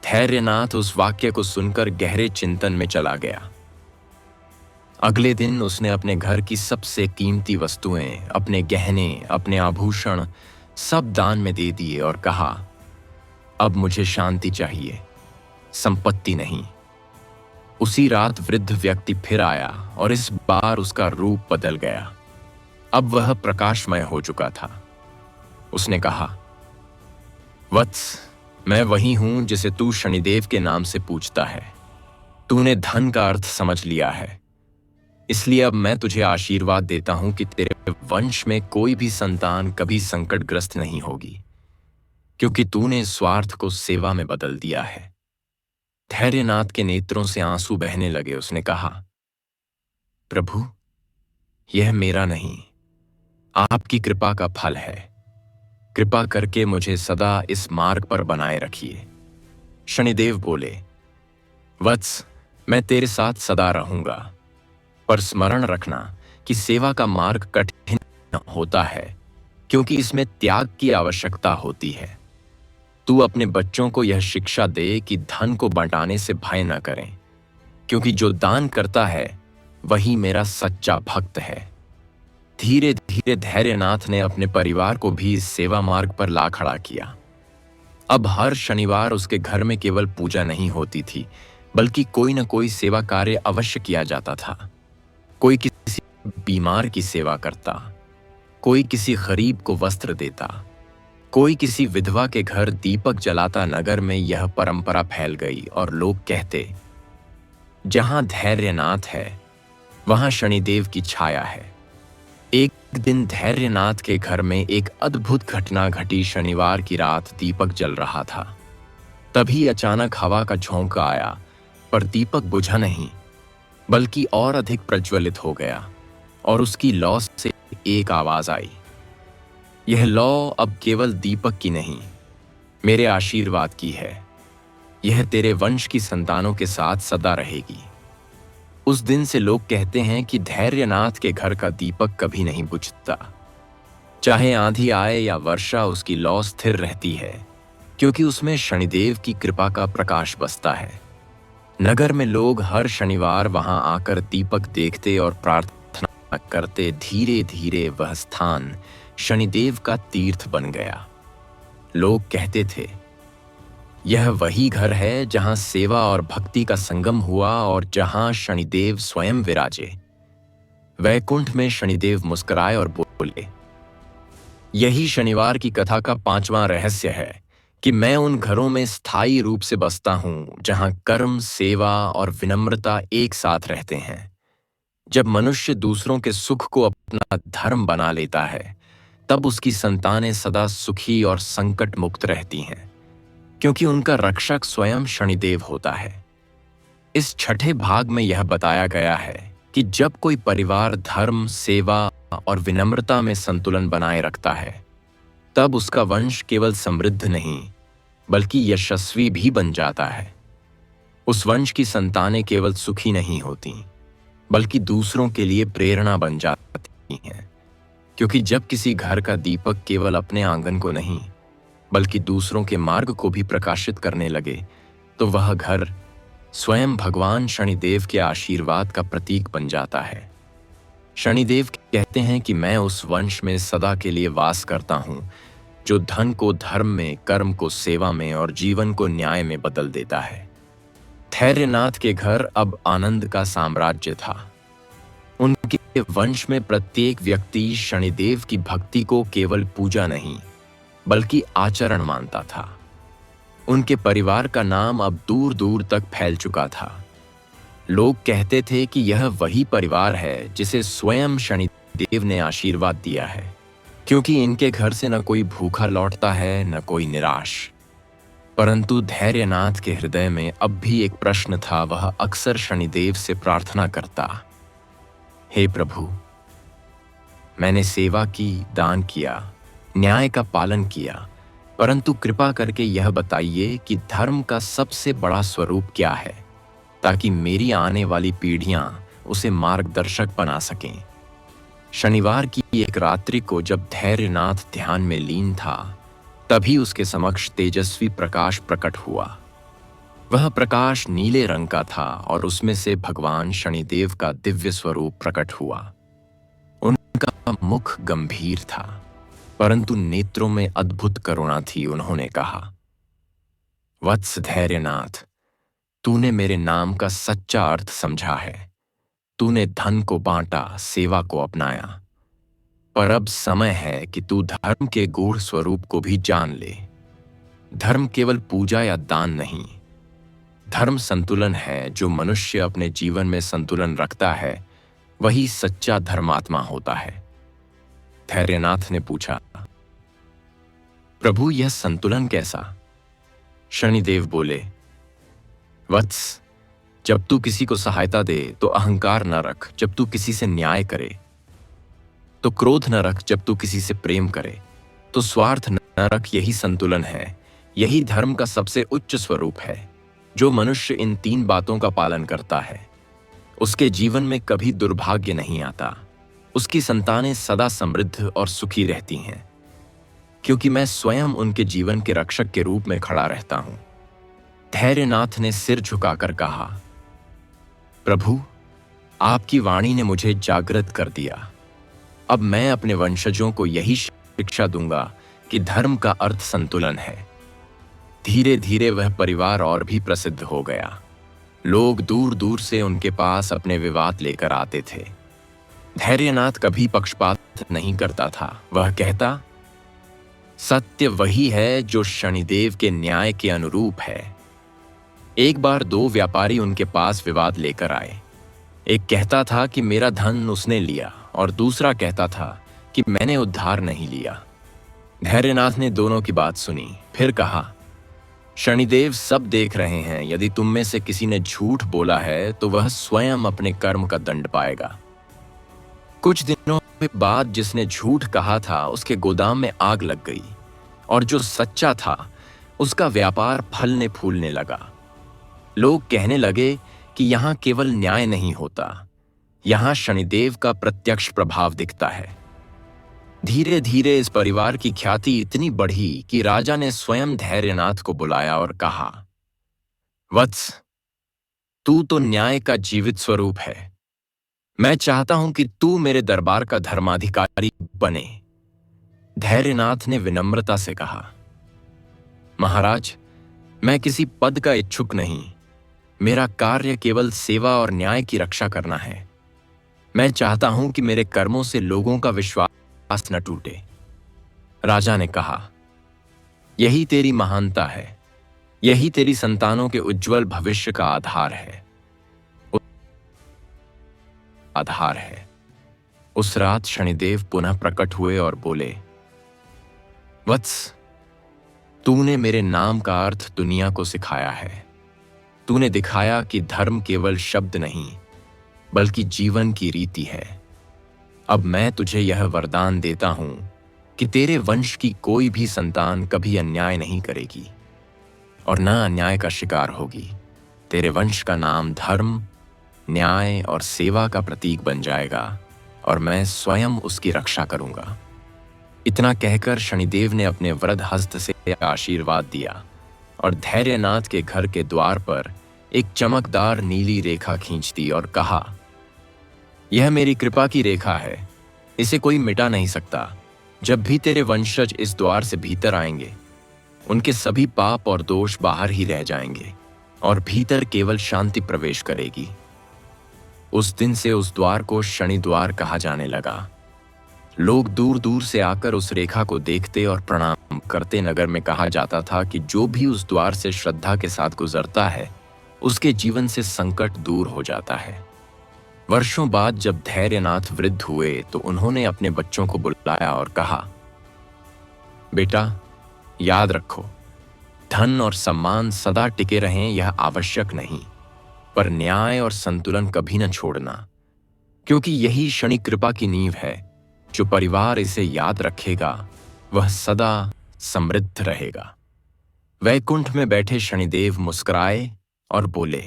धैर्यनाथ उस वाक्य को सुनकर गहरे चिंतन में चला गया। अगले दिन उसने अपने घर की सबसे कीमती वस्तुएं, अपने गहने, अपने आभूषण सब दान में दे दिए और कहा, अब मुझे शांति चाहिए, संपत्ति नहीं। उसी रात वृद्ध व्यक्ति फिर आया और इस बार उसका रूप बदल गया। अब वह प्रकाशमय हो चुका था। उसने कहा, वत्स, मैं वही हूं जिसे तू शनिदेव के नाम से पूछता है। तूने धन का अर्थ समझ लिया है, इसलिए अब मैं तुझे आशीर्वाद देता हूं कि तेरे वंश में कोई भी संतान कभी संकटग्रस्त नहीं होगी, क्योंकि तूने स्वार्थ को सेवा में बदल दिया है। धैर्यनाथ के नेत्रों से आंसू बहने लगे। उसने कहा, प्रभु, यह मेरा नहीं, आपकी कृपा का फल है। कृपा करके मुझे सदा इस मार्ग पर बनाए रखिए। शनिदेव बोले, वत्स, मैं तेरे साथ सदा रहूंगा, पर स्मरण रखना कि सेवा का मार्ग कठिन होता है, क्योंकि इसमें त्याग की आवश्यकता होती है। तू अपने बच्चों को यह शिक्षा दे कि धन को बंटाने से भय न करें, क्योंकि जो दान करता है वही मेरा सच्चा भक्त है। धीरे धीरे धैर्यनाथ ने अपने परिवार को भी इस सेवा मार्ग पर ला खड़ा किया। अब हर शनिवार उसके घर में केवल पूजा नहीं होती थी, बल्कि कोई न कोई सेवा कार्य अवश्य किया जाता था। कोई किसी बीमार की सेवा करता, कोई किसी गरीब को वस्त्र देता, कोई किसी विधवा के घर दीपक जलाता। नगर में यह परंपरा फैल गई और लोग कहते, जहां धैर्यनाथ है वहां शनिदेव की छाया है। एक दिन धैर्यनाथ के घर में एक अद्भुत घटना घटी। शनिवार की रात दीपक जल रहा था। तभी अचानक हवा का झोंका आया, पर दीपक बुझा नहीं, बल्कि और अधिक प्रज्वलित हो गया, और उसकी लौ से एक आवाज आई। यह लौ अब केवल दीपक की नहीं, मेरे आशीर्वाद की है। यह तेरे वंश की संतानों के साथ सदा रहेगी। उस दिन से लोग कहते हैं कि धैर्यनाथ के घर का दीपक कभी नहीं बुझता। चाहे आंधी आए या वर्षा, उसकी लौ स्थिर रहती है, क्योंकि उसमें शनिदेव की कृपा का प्रकाश बसता है। नगर में लोग हर शनिवार वहां आकर दीपक देखते और प्रार्थना करते। धीरे धीरे वह स्थान शनिदेव का तीर्थ बन गया। लोग कहते थे, यह वही घर है जहां सेवा और भक्ति का संगम हुआ और जहां शनिदेव स्वयं विराजे। वैकुंठ में शनिदेव मुस्कुराए और बोले, यही शनिवार की कथा का 5वां रहस्य है कि मैं उन घरों में स्थायी रूप से बसता हूं जहां कर्म, सेवा और विनम्रता एक साथ रहते हैं। जब मनुष्य दूसरों के सुख को अपना धर्म बना लेता है, तब उसकी संतानें सदा सुखी और संकट मुक्त रहती हैं, क्योंकि उनका रक्षक स्वयं शनिदेव होता है। इस छठे भाग में यह बताया गया है कि जब कोई परिवार धर्म, सेवा और विनम्रता में संतुलन बनाए रखता है, तब उसका वंश केवल समृद्ध नहीं, बल्कि यशस्वी भी बन जाता है। उस वंश की संतानें केवल सुखी नहीं होती, बल्कि दूसरों के लिए प्रेरणा बन जाती हैं। क्योंकि जब किसी घर का दीपक केवल अपने आंगन को नहीं, बल्कि दूसरों के मार्ग को भी प्रकाशित करने लगे, तो वह घर स्वयं भगवान शनिदेव के आशीर्वाद का प्रतीक बन जाता है। शनिदेव कहते हैं कि मैं उस वंश में सदा के लिए वास करता हूं, जो धन को धर्म में, कर्म को सेवा में और जीवन को न्याय में बदल देता है। धैर्यनाथ के घर अब आनंद का साम्राज्य था। उनके वंश में प्रत्येक व्यक्ति शनिदेव की भक्ति को केवल पूजा नहीं, बल्कि आचरण मानता था। उनके परिवार का नाम अब दूर दूर तक फैल चुका था। लोग कहते थे कि यह वही परिवार है जिसे स्वयं शनिदेव ने आशीर्वाद दिया है, क्योंकि इनके घर से न कोई भूखा लौटता है, न कोई निराश। परंतु धैर्यनाथ के हृदय में अब भी एक प्रश्न था। वह अक्सर शनिदेव से प्रार्थना करता, हे प्रभु, मैंने सेवा की, दान किया, न्याय का पालन किया, परंतु कृपा करके यह बताइए कि धर्म का सबसे बड़ा स्वरूप क्या है, ताकि मेरी आने वाली पीढ़ियां उसे मार्गदर्शक बना सकें। शनिवार की एक रात्रि को जब धैर्यनाथ ध्यान में लीन था, तभी उसके समक्ष तेजस्वी प्रकाश प्रकट हुआ। वह प्रकाश नीले रंग का था और उसमें से भगवान शनिदेव का दिव्य स्वरूप प्रकट हुआ। उनका मुख गंभीर था, परंतु नेत्रों में अद्भुत करुणा थी। उन्होंने कहा, वत्स धैर्यनाथ, तूने मेरे नाम का सच्चा अर्थ समझा है। तूने धन को बांटा, सेवा को अपनाया, पर अब समय है कि तू धर्म के गूढ़ स्वरूप को भी जान ले। धर्म केवल पूजा या दान नहीं, धर्म संतुलन है। जो मनुष्य अपने जीवन में संतुलन रखता है, वही सच्चा धर्मात्मा होता है। धैर्यनाथ ने पूछा, प्रभु, यह संतुलन कैसा? शनिदेव बोले, वत्स, जब तू किसी को सहायता दे तो अहंकार न रख। जब तू किसी से न्याय करे तो क्रोध न रख। जब तू किसी से प्रेम करे तो स्वार्थ न नरक यही संतुलन है, यही धर्म का सबसे उच्च स्वरूप है। जो मनुष्य इन 3 बातों का पालन करता है उसके जीवन में कभी दुर्भाग्य नहीं आता, उसकी संतानें सदा समृद्ध और सुखी रहती हैं, क्योंकि मैं स्वयं उनके जीवन के रक्षक के रूप में खड़ा रहता हूं। धैर्यनाथ ने सिर झुकाकर कहा, प्रभु, आपकी वाणी ने मुझे जागृत कर दिया। अब मैं अपने वंशजों को यही शिक्षा दूंगा कि धर्म का अर्थ संतुलन है। धीरे धीरे वह परिवार और भी प्रसिद्ध हो गया। लोग दूर दूर से उनके पास अपने विवाद लेकर आते थे। धैर्यनाथ कभी पक्षपात नहीं करता था। वह कहता, सत्य वही है जो शनिदेव के न्याय के अनुरूप है। एक बार 2 व्यापारी उनके पास विवाद लेकर आए। एक कहता था कि मेरा धन उसने लिया और दूसरा कहता था कि मैंने उधार नहीं लिया। धैर्यनाथ ने दोनों की बात सुनी, फिर कहा, शनिदेव सब देख रहे हैं। यदि तुम में से किसी ने झूठ बोला है तो वह स्वयं अपने कर्म का दंड पाएगा। कुछ दिनों के बाद जिसने झूठ कहा था उसके गोदाम में आग लग गई और जो सच्चा था उसका व्यापार फलने फूलने लगा। लोग कहने लगे कि यहां केवल न्याय नहीं होता, यहां शनिदेव का प्रत्यक्ष प्रभाव दिखता है। धीरे धीरे इस परिवार की ख्याति इतनी बढ़ी कि राजा ने स्वयं धैर्यनाथ को बुलाया और कहा, वत्स, तू तो न्याय का जीवित स्वरूप है। मैं चाहता हूं कि तू मेरे दरबार का धर्माधिकारी बने। धैर्यनाथ ने विनम्रता से कहा, महाराज, मैं किसी पद का इच्छुक नहीं। मेरा कार्य केवल सेवा और न्याय की रक्षा करना है। मैं चाहता हूं कि मेरे कर्मों से लोगों का विश्वास न टूटे। राजा ने कहा, यही तेरी महानता है, यही तेरी संतानों के उज्जवल भविष्य का आधार है। उस रात शनिदेव पुनः प्रकट हुए और बोले, वत्स, तूने मेरे नाम का अर्थ दुनिया को सिखाया है। तूने दिखाया कि धर्म केवल शब्द नहीं बल्कि जीवन की रीति है। अब मैं तुझे यह वरदान देता हूं कि तेरे वंश की कोई भी संतान कभी अन्याय नहीं करेगी और न अन्याय का शिकार होगी। तेरे वंश का नाम धर्म, न्याय और सेवा का प्रतीक बन जाएगा और मैं स्वयं उसकी रक्षा करूंगा। इतना कहकर शनिदेव ने अपने वृद्ध हस्त से आशीर्वाद दिया और धैर्यनाथ के घर के द्वार पर एक चमकदार नीली रेखा खींच दी और कहा, यह मेरी कृपा की रेखा है, इसे कोई मिटा नहीं सकता। जब भी तेरे वंशज इस द्वार से भीतर आएंगे उनके सभी पाप और दोष बाहर ही रह जाएंगे और भीतर केवल शांति प्रवेश करेगी। उस दिन से उस द्वार को शनि द्वार कहा जाने लगा। लोग दूर दूर से आकर उस रेखा को देखते और प्रणाम करते। नगर में कहा जाता था कि जो भी उस द्वार से श्रद्धा के साथ गुजरता है उसके जीवन से संकट दूर हो जाता है। वर्षों बाद जब धैर्यनाथ वृद्ध हुए तो उन्होंने अपने बच्चों को बुलाया और कहा, बेटा, याद रखो, धन और सम्मान सदा टिके रहें यह आवश्यक नहीं, पर न्याय और संतुलन कभी न छोड़ना, क्योंकि यही शनि कृपा की नींव है। जो परिवार इसे याद रखेगा वह सदा समृद्ध रहेगा। वैकुंठ में बैठे शनिदेव मुस्कुराए और बोले,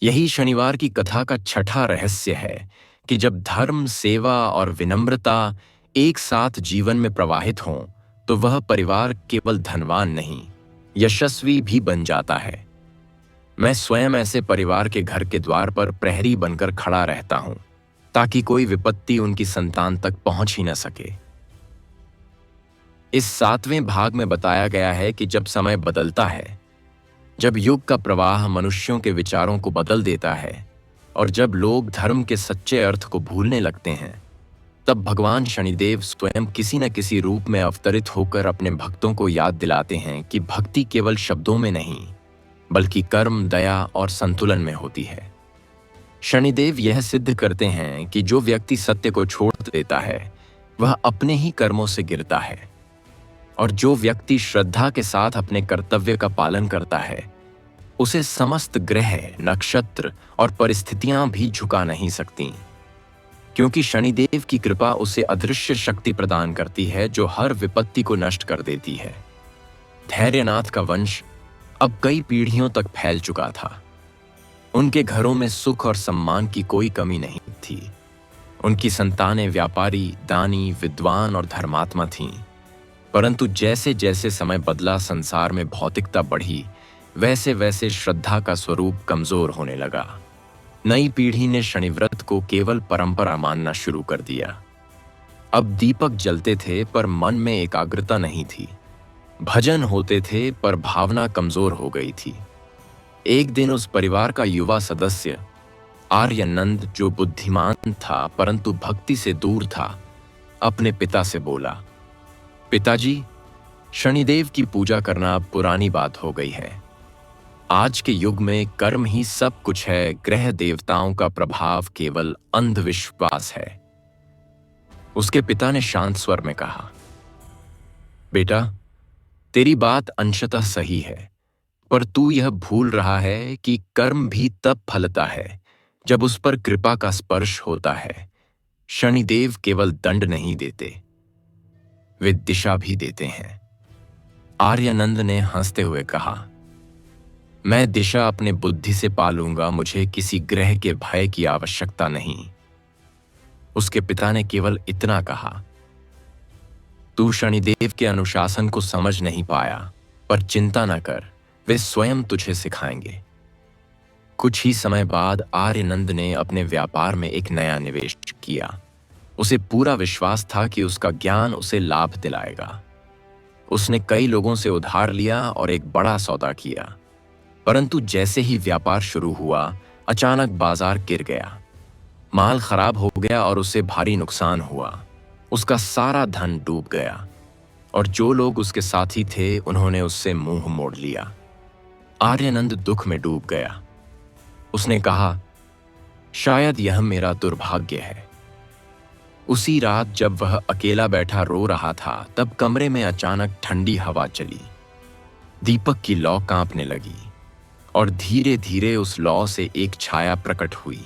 यही शनिवार की कथा का छठा रहस्य है कि जब धर्म, सेवा और विनम्रता एक साथ जीवन में प्रवाहित हों तो वह परिवार केवल धनवान नहीं, यशस्वी भी बन जाता है। मैं स्वयं ऐसे परिवार के घर के द्वार पर प्रहरी बनकर खड़ा रहता हूं ताकि कोई विपत्ति उनकी संतान तक पहुंच ही न सके। इस 7वें भाग में बताया गया है कि जब समय बदलता है, जब युग का प्रवाह मनुष्यों के विचारों को बदल देता है और जब लोग धर्म के सच्चे अर्थ को भूलने लगते हैं, तब भगवान शनिदेव स्वयं किसी न किसी रूप में अवतरित होकर अपने भक्तों को याद दिलाते हैं कि भक्ति केवल शब्दों में नहीं बल्कि कर्म, दया और संतुलन में होती है। शनिदेव यह सिद्ध करते हैं कि जो व्यक्ति सत्य को छोड़ देता है वह अपने ही कर्मों से गिरता है और जो व्यक्ति श्रद्धा के साथ अपने कर्तव्य का पालन करता है उसे समस्त ग्रह, नक्षत्र और परिस्थितियां भी झुका नहीं सकती। क्योंकि शनिदेव की कृपा उसे अदृश्य शक्ति प्रदान करती है जो हर विपत्ति को नष्ट कर देती है। धैर्यनाथ का वंश अब कई पीढ़ियों तक फैल चुका था। उनके घरों में सुख और सम्मान की कोई कमी नहीं थी। उनकी संतानें व्यापारी, दानी, विद्वान और धर्मात्मा थीं। परंतु जैसे जैसे समय बदला, संसार में भौतिकता बढ़ी, वैसे वैसे श्रद्धा का स्वरूप कमजोर होने लगा। नई पीढ़ी ने शनिव्रत को केवल परंपरा मानना शुरू कर दिया। अब दीपक जलते थे पर मन में एकाग्रता नहीं थी। भजन होते थे पर भावना कमजोर हो गई थी। एक दिन उस परिवार का युवा सदस्य आर्यानंद, जो बुद्धिमान था परंतु भक्ति से दूर था, अपने पिता से बोला, पिताजी, शनिदेव की पूजा करना अब पुरानी बात हो गई है। आज के युग में कर्म ही सब कुछ है। ग्रह देवताओं का प्रभाव केवल अंधविश्वास है। उसके पिता ने शांत स्वर में कहा, बेटा, तेरी बात अंशतः सही है, पर तू यह भूल रहा है कि कर्म भी तब फलता है जब उस पर कृपा का स्पर्श होता है। शनिदेव केवल दंड नहीं देते, वे दिशा भी देते हैं। आर्यानंद ने हंसते हुए कहा, मैं दिशा अपने बुद्धि से पालूंगा, मुझे किसी ग्रह के भय की आवश्यकता नहीं। उसके पिता ने केवल इतना कहा, तू शनिदेव के अनुशासन को समझ नहीं पाया, पर चिंता न कर, वे स्वयं तुझे सिखाएंगे। कुछ ही समय बाद आर्यानंद ने अपने व्यापार में एक नया निवेश किया। उसे पूरा विश्वास था कि उसका ज्ञान उसे लाभ दिलाएगा। उसने कई लोगों से उधार लिया और एक बड़ा सौदा किया। परंतु जैसे ही व्यापार शुरू हुआ, अचानक बाजार गिर गया। माल खराब हो गया और उसे भारी नुकसान हुआ। उसका सारा धन डूब गया और जो लोग उसके साथी थे उन्होंने उससे मुंह मोड़ लिया। आर्यानंद दुख में डूब गया। उसने कहा, शायद यह मेरा दुर्भाग्य है। उसी रात जब वह अकेला बैठा रो रहा था, तब कमरे में अचानक ठंडी हवा चली। दीपक की लौ कांपने लगी और धीरे धीरे उस लौ से एक छाया प्रकट हुई।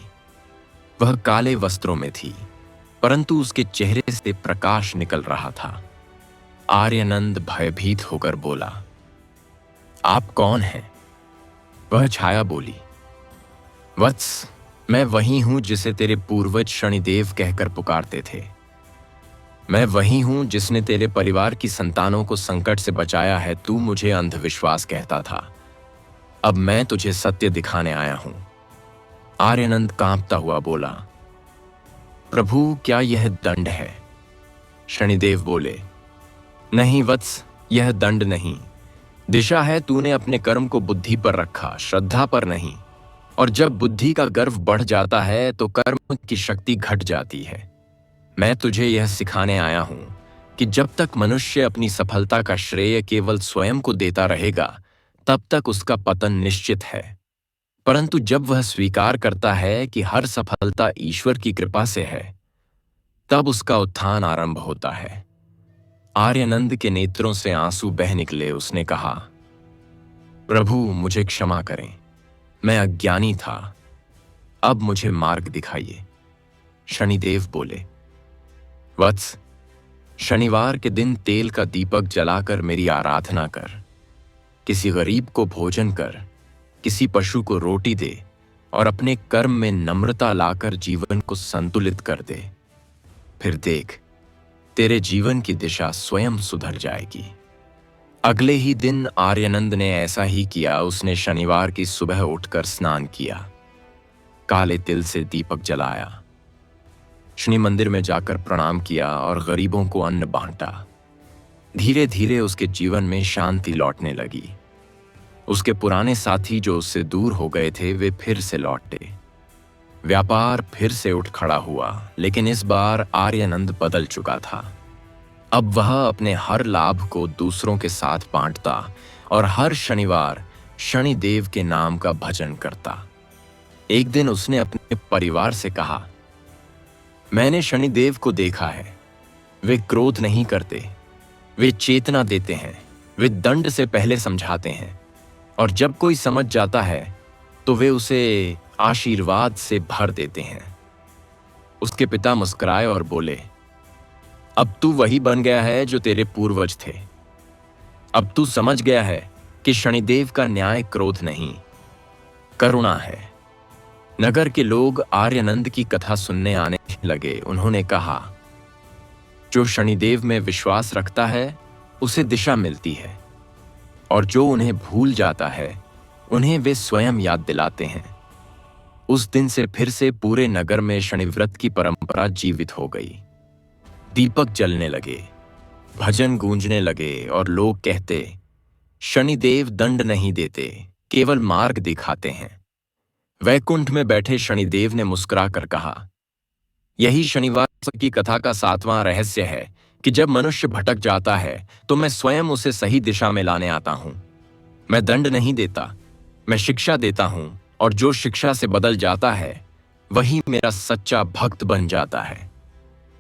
वह काले वस्त्रों में थी, परंतु उसके चेहरे से प्रकाश निकल रहा था। आर्यानंद भयभीत होकर बोला, आप कौन हैं? वह छाया बोली, वत्स, मैं वही हूं जिसे तेरे पूर्वज शनिदेव कहकर पुकारते थे। मैं वही हूं जिसने तेरे परिवार की संतानों को संकट से बचाया है। तू मुझे अंधविश्वास कहता था, अब मैं तुझे सत्य दिखाने आया हूं। आर्यानंद कांपता हुआ बोला, प्रभु, क्या यह दंड है? शनिदेव बोले, नहीं वत्स, यह दंड नहीं, दिशा है। तूने अपने कर्म को बुद्धि पर रखा, श्रद्धा पर नहीं। और जब बुद्धि का गर्व बढ़ जाता है तो कर्म की शक्ति घट जाती है। मैं तुझे यह सिखाने आया हूं कि जब तक मनुष्य अपनी सफलता का श्रेय केवल स्वयं को देता रहेगा, तब तक उसका पतन निश्चित है। परंतु जब वह स्वीकार करता है कि हर सफलता ईश्वर की कृपा से है, तब उसका उत्थान आरंभ होता है। आर्यानंद के नेत्रों से आंसू बह निकले। उसने कहा, प्रभु, मुझे क्षमा करें, मैं अज्ञानी था, अब मुझे मार्ग दिखाइए। शनिदेव बोले, वत्स, शनिवार के दिन तेल का दीपक जलाकर मेरी आराधना कर। किसी गरीब को भोजन कर, किसी पशु को रोटी दे और अपने कर्म में नम्रता लाकर जीवन को संतुलित कर दे। फिर देख, तेरे जीवन की दिशा स्वयं सुधर जाएगी। अगले ही दिन आर्यानंद ने ऐसा ही किया। उसने शनिवार की सुबह उठकर स्नान किया, काले तिल से दीपक जलाया, शनि मंदिर में जाकर प्रणाम किया और गरीबों को अन्न बांटा। धीरे धीरे उसके जीवन में शांति लौटने लगी। उसके पुराने साथी जो उससे दूर हो गए थे, वे फिर से लौटे। व्यापार फिर से उठ खड़ा हुआ, लेकिन इस बार आर्यानंद बदल चुका था। अब वह अपने हर लाभ को दूसरों के साथ बांटता और हर शनिवार शनिदेव के नाम का भजन करता। एक दिन उसने अपने परिवार से कहा, मैंने शनिदेव को देखा है। वे क्रोध नहीं करते, वे चेतना देते हैं। वे दंड से पहले समझाते हैं और जब कोई समझ जाता है तो वे उसे आशीर्वाद से भर देते हैं। उसके पिता मुस्कुराए और बोले, अब तू वही बन गया है जो तेरे पूर्वज थे। अब तू समझ गया है कि शनिदेव का न्याय क्रोध नहीं, करुणा है। नगर के लोग आर्यानंद की कथा सुनने आने लगे। उन्होंने कहा, जो शनिदेव में विश्वास रखता है उसे दिशा मिलती है, और जो उन्हें भूल जाता है उन्हें वे स्वयं याद दिलाते हैं। उस दिन से फिर से पूरे नगर में शनिव्रत की परंपरा जीवित हो गई। दीपक जलने लगे, भजन गूंजने लगे और लोग कहते, शनिदेव दंड नहीं देते, केवल मार्ग दिखाते हैं। वैकुंठ में बैठे शनिदेव ने मुस्कुराकर कहा, यही शनिवार की कथा का 7वां रहस्य है कि जब मनुष्य भटक जाता है तो मैं स्वयं उसे सही दिशा में लाने आता हूं। मैं दंड नहीं देता, मैं शिक्षा देता हूं, और जो शिक्षा से बदल जाता है वही मेरा सच्चा भक्त बन जाता है।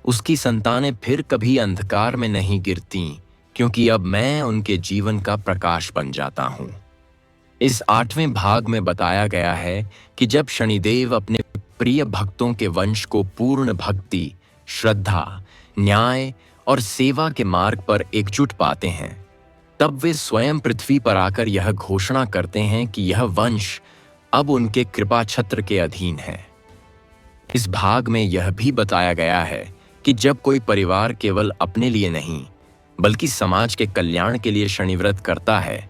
उसकी संतानें फिर कभी अंधकार में नहीं गिरती, क्योंकि अब मैं उनके जीवन का प्रकाश बन जाता हूं। इस 8वें भाग में बताया गया है कि जब शनिदेव अपने प्रिय भक्तों के वंश को पूर्ण भक्ति, श्रद्धा, न्याय और सेवा के मार्ग पर एकजुट पाते हैं, तब वे स्वयं पृथ्वी पर आकर यह घोषणा करते हैं कि यह वंश अब उनके कृपा छत्र के अधीन है। इस भाग में यह भी बताया गया है कि जब कोई परिवार केवल अपने लिए नहीं बल्कि समाज के कल्याण के लिए शनिव्रत करता है,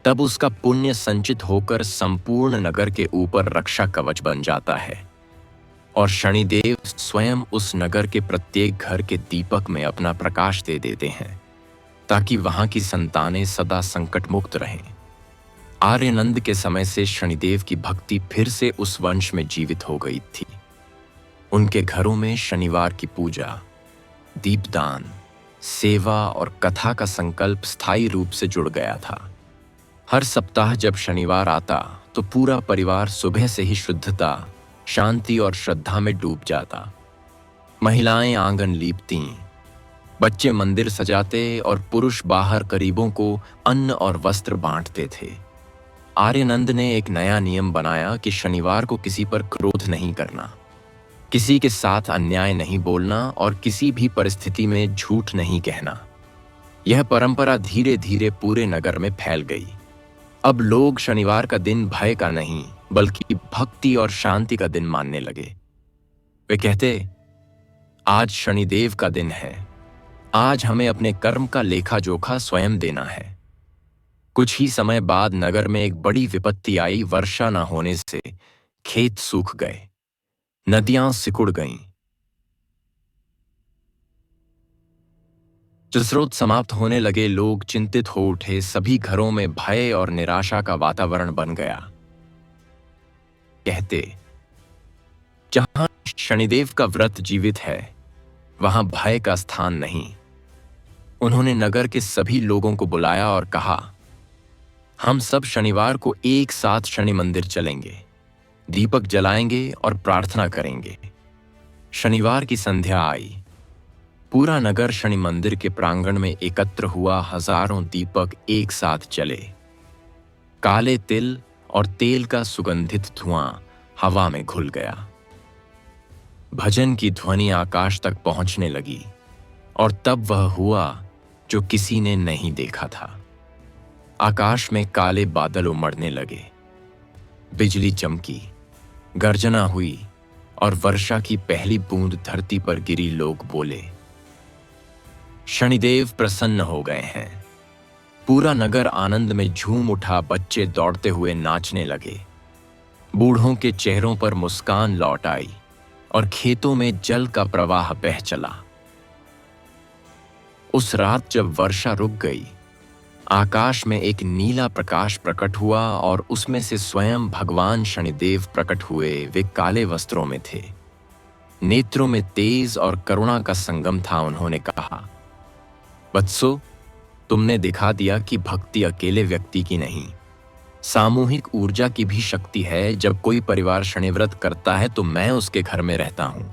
तब उसका पुण्य संचित होकर संपूर्ण नगर के ऊपर रक्षा कवच बन जाता है, और शनिदेव स्वयं उस नगर के प्रत्येक घर के दीपक में अपना प्रकाश दे देते हैं, ताकि वहां की संतानें सदा संकट मुक्त रहें। आर्यानंद के समय से शनिदेव की भक्ति फिर से उस वंश में जीवित हो गई थी। उनके घरों में शनिवार की पूजा, दीपदान, सेवा और कथा का संकल्प स्थायी रूप से जुड़ गया था। हर सप्ताह जब शनिवार आता तो पूरा परिवार सुबह से ही शुद्धता, शांति और श्रद्धा में डूब जाता। महिलाएं आंगन लीपती, बच्चे मंदिर सजाते और पुरुष बाहर गरीबों को अन्न और वस्त्र बांटते थे। आर्यानंद ने एक नया नियम बनाया कि शनिवार को किसी पर क्रोध नहीं करना, किसी के साथ अन्याय नहीं बोलना और किसी भी परिस्थिति में झूठ नहीं कहना। यह परंपरा धीरे धीरे पूरे नगर में फैल गई। अब लोग शनिवार का दिन भय का नहीं बल्कि भक्ति और शांति का दिन मानने लगे। वे कहते, आज शनिदेव का दिन है, आज हमें अपने कर्म का लेखा जोखा स्वयं देना है। कुछ ही समय बाद नगर में एक बड़ी विपत्ति आई। वर्षा न होने से खेत सूख गए, नदियां सिकुड़ गईं, जलस्रोत समाप्त होने लगे। लोग चिंतित हो उठे, सभी घरों में भय और निराशा का वातावरण बन गया। कहते, जहां शनिदेव का व्रत जीवित है वहां भय का स्थान नहीं। उन्होंने नगर के सभी लोगों को बुलाया और कहा, हम सब शनिवार को एक साथ शनि मंदिर चलेंगे, दीपक जलाएंगे और प्रार्थना करेंगे। शनिवार की संध्या आई। पूरा नगर शनि मंदिर के प्रांगण में एकत्र हुआ। हजारों दीपक एक साथ जले। काले तिल और तेल का सुगंधित धुआं हवा में घुल गया। भजन की ध्वनि आकाश तक पहुंचने लगी, और तब वह हुआ जो किसी ने नहीं देखा था। आकाश में काले बादल उमड़ने लगे, बिजली चमकी, गर्जना हुई और वर्षा की पहली बूंद धरती पर गिरी। लोग बोले, शनिदेव प्रसन्न हो गए हैं। पूरा नगर आनंद में झूम उठा। बच्चे दौड़ते हुए नाचने लगे, बूढ़ों के चेहरों पर मुस्कान लौट आई और खेतों में जल का प्रवाह बह चला। उस रात जब वर्षा रुक गई, आकाश में एक नीला प्रकाश प्रकट हुआ और उसमें से स्वयं भगवान शनिदेव प्रकट हुए। वे काले वस्त्रों में थे, नेत्रों में तेज और करुणा का संगम था। उन्होंने कहा, बत्सो, तुमने दिखा दिया कि भक्ति अकेले व्यक्ति की नहीं, सामूहिक ऊर्जा की भी शक्ति है। जब कोई परिवार शनिव्रत करता है तो मैं उसके घर में रहता हूं,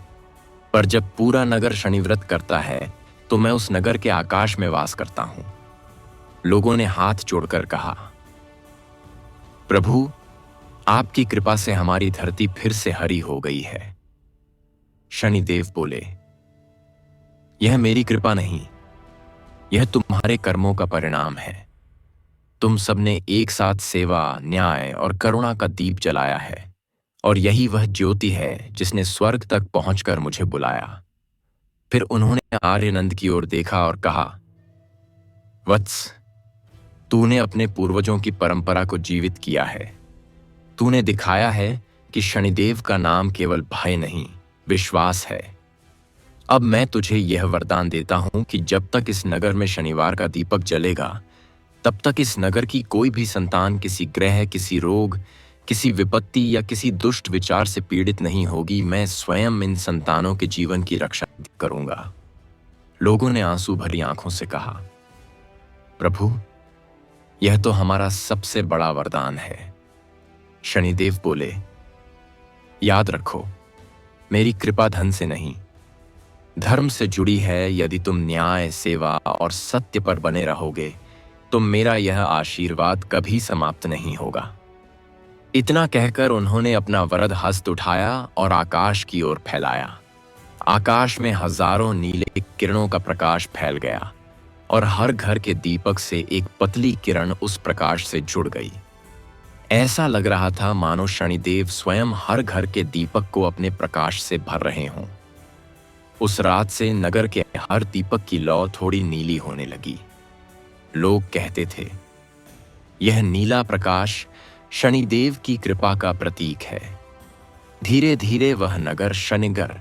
पर जब पूरा नगर शनिव्रत करता है तो मैं उस नगर के आकाश में वास करता हूं। लोगों ने हाथ जोड़कर कहा, प्रभु, आपकी कृपा से हमारी धरती फिर से हरी हो गई है। शनिदेव बोले, यह मेरी कृपा नहीं, यह तुम्हारे कर्मों का परिणाम है। तुम सबने एक साथ सेवा, न्याय और करुणा का दीप जलाया है, और यही वह ज्योति है जिसने स्वर्ग तक पहुंचकर मुझे बुलाया। फिर उन्होंने आर्यनंद की ओर देखा और कहा, वत्स, तूने अपने पूर्वजों की परंपरा को जीवित किया है। तूने दिखाया है कि शनिदेव का नाम केवल भय नहीं, विश्वास है। अब मैं तुझे यह वरदान देता हूं कि जब तक इस नगर में शनिवार का दीपक जलेगा, तब तक इस नगर की कोई भी संतान किसी ग्रह, किसी रोग, किसी विपत्ति या किसी दुष्ट विचार से पीड़ित नहीं होगी। मैं स्वयं इन संतानों के जीवन की रक्षा करूंगा। लोगों ने आंसू भरी आंखों से कहा, प्रभु, यह तो हमारा सबसे बड़ा वरदान है। शनिदेव बोले, याद रखो, मेरी कृपा धन से नहीं, धर्म से जुड़ी है। यदि तुम न्याय, सेवा और सत्य पर बने रहोगे तो मेरा यह आशीर्वाद कभी समाप्त नहीं होगा। इतना कहकर उन्होंने अपना वरद हस्त उठाया और आकाश की ओर फैलाया। आकाश में हजारों नीले किरणों का प्रकाश फैल गया और हर घर के दीपक से एक पतली किरण उस प्रकाश से जुड़ गई। ऐसा लग रहा था मानो शनिदेव स्वयं हर घर के दीपक को अपने प्रकाश से भर रहे हों। उस रात से नगर के हर दीपक की लौ थोड़ी नीली होने लगी। लोग कहते थे, यह नीला प्रकाश शनिदेव की कृपा का प्रतीक है। धीरे धीरे वह नगर शनिगर